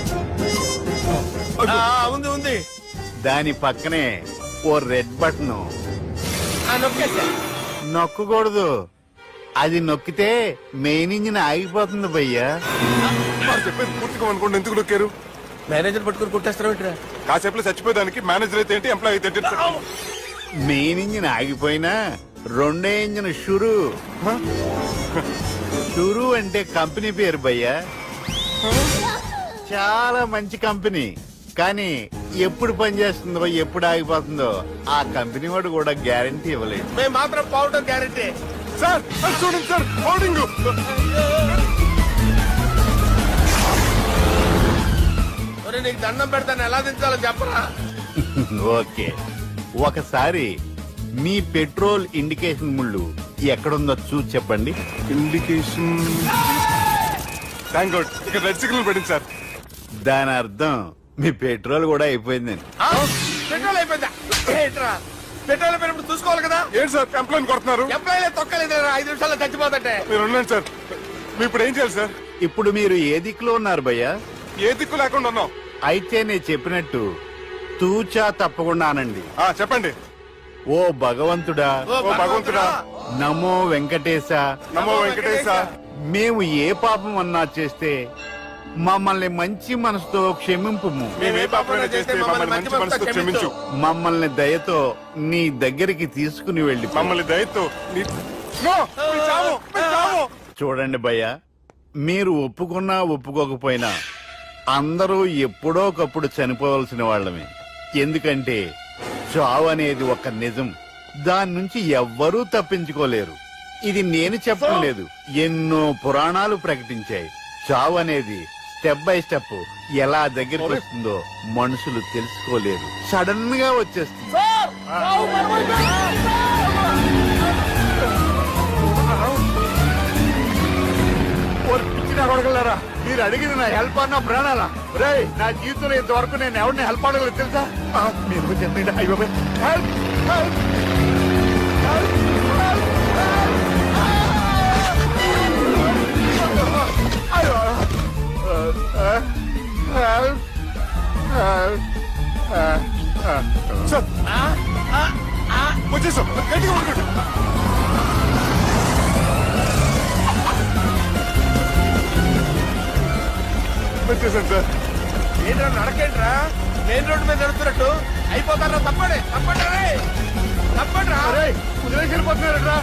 ఉంది. దాని పక్కనే ఓ రెడ్ బటన్. నొక్కకూడదు, అది నొక్కితే మెయిన్ ఇంజిన్ ఆగిపోతుంది భయ్యా. చెప్పేది పూర్తిగా అనుకోండి. ఎందుకు నొక్కారు? మేనేజర్ పట్టుకుని కుట్టేస్తారా? కాసేపులో చచ్చిపోయేదానికి మేనేజర్ అయితే ఏంటి, ఎంప్లాయ్ అయితే ఏంటి? మెయిన్ ఇంజిన్ ఆగిపోయినా 2వ ఇంజిన్ షురు అంటే కంపెనీ పేరు భయ్యా. చాలా మంచి కంపెనీ, కానీ ఎప్పుడు పని చేస్తుందో ఎప్పుడు ఆగిపోతుందో ఆ కంపెనీ వాడు కూడా గ్యారంటీ ఇవ్వలేదు. మేము మాత్రం పౌడర్ గ్యారెంటీ. సార్ అది చూడండి సార్, హోర్డింగ్. ఒరే నీకు దండం పెడతాను, ఎలా దించాలో చెప్పరా? ఓకే, ఒకసారి మీ పెట్రోల్ ఇండికేషన్ ముళ్ళు ఎక్కడుందో చూసి చెప్పండి. ఇండికేషన్. థ్యాంక్ గాడ్, ఇక్కడ రెడ్ సిగ్నల్ పడింది సార్. దాని అర్థం మీ పెట్రోల్ కూడా అయిపోయిందని. పెట్రోల్ అయిపోయిందా? ఏంట్రా పెట్రోల్ అయిపోయినప్పుడు చూసుకోవాలి కదా. ఏంటి సార్ కంప్లైంట్ కొడుతున్నారు? ఎంప్లాయీలే తొక్కలేదు, 5 నిమిషాల్లో చచ్చిపోతుంటే. మీరు ఉండండి సార్, మీరు ఇప్పుడు ఏం చేయాలి సార్? ఇప్పుడు మీరు ఏ దిక్కులో ఉన్నారు భయ్యా? ఏ దిక్కు లేకుండా ఉన్నాం. అయితే నేను చెప్పినట్టు తూచా తప్పకుండా అనండి. చెప్పండి. ఓ భగవంతుడా, ఓ భగవంతుడా, నమో వెంకటేశ, నమో వెంకటేశ. మేము ఏ పాపం అన్నా చేస్తే మమ్మల్ని మంచి మనసుతో క్షమింపుము. మేము ఏ పాపమైనా చేస్తే మమ్మల్ని మంచి మనసుతో క్షమించు. మమ్మల్ని దయతో నీ దగ్గరికి తీసుకుని వెళ్ళి మమ్మల్ని దయతో నో, మీ చావు, మీ చావు. చూడండి భయ్య, మీరు ఒప్పుకున్నా ఒప్పుకోకపోయినా అందరూ ఎప్పుడో ఒకప్పుడు చనిపోవలసిన వాళ్ళమే. ఎందుకంటే చావు అనేది ఒక నిజం, దాని నుంచి ఎవ్వరూ తప్పించుకోలేరు. ఇది నేను చెప్పడం లేదు, ఎన్నో పురాణాలు ప్రకటించాయి. చావు అనేది స్టెప్ బై స్టెప్ ఎలా దగ్గరికి వస్తుందో మనుషులు తెలుసుకోలేరు, సడన్ గా వచ్చేస్తుంది. కొడగలరా, మీరు అడిగింది నా హెల్ప్ అన్న ప్రాణాలా? రే, నా జీవితంలో ఇంతవరకు నేను ఎవరిని హెల్ప్ అడగలేదు తెలుసా? మీరు చెప్పండి. అయ్యో హెల్ప్, హెల్ప్, సార్ వచ్చేసాం, గట్టిగా పడుకోండి. వచ్చేసాను సార్. ఏంట్రా నడకేంట్రా, మెయిన్ రోడ్డు మీద నడుస్తున్నట్టు అయిపోతారా? తప్పండి, తప్పండి రే, తప్పండి రా. వదిలేసి వెళ్ళిపోతున్నారా?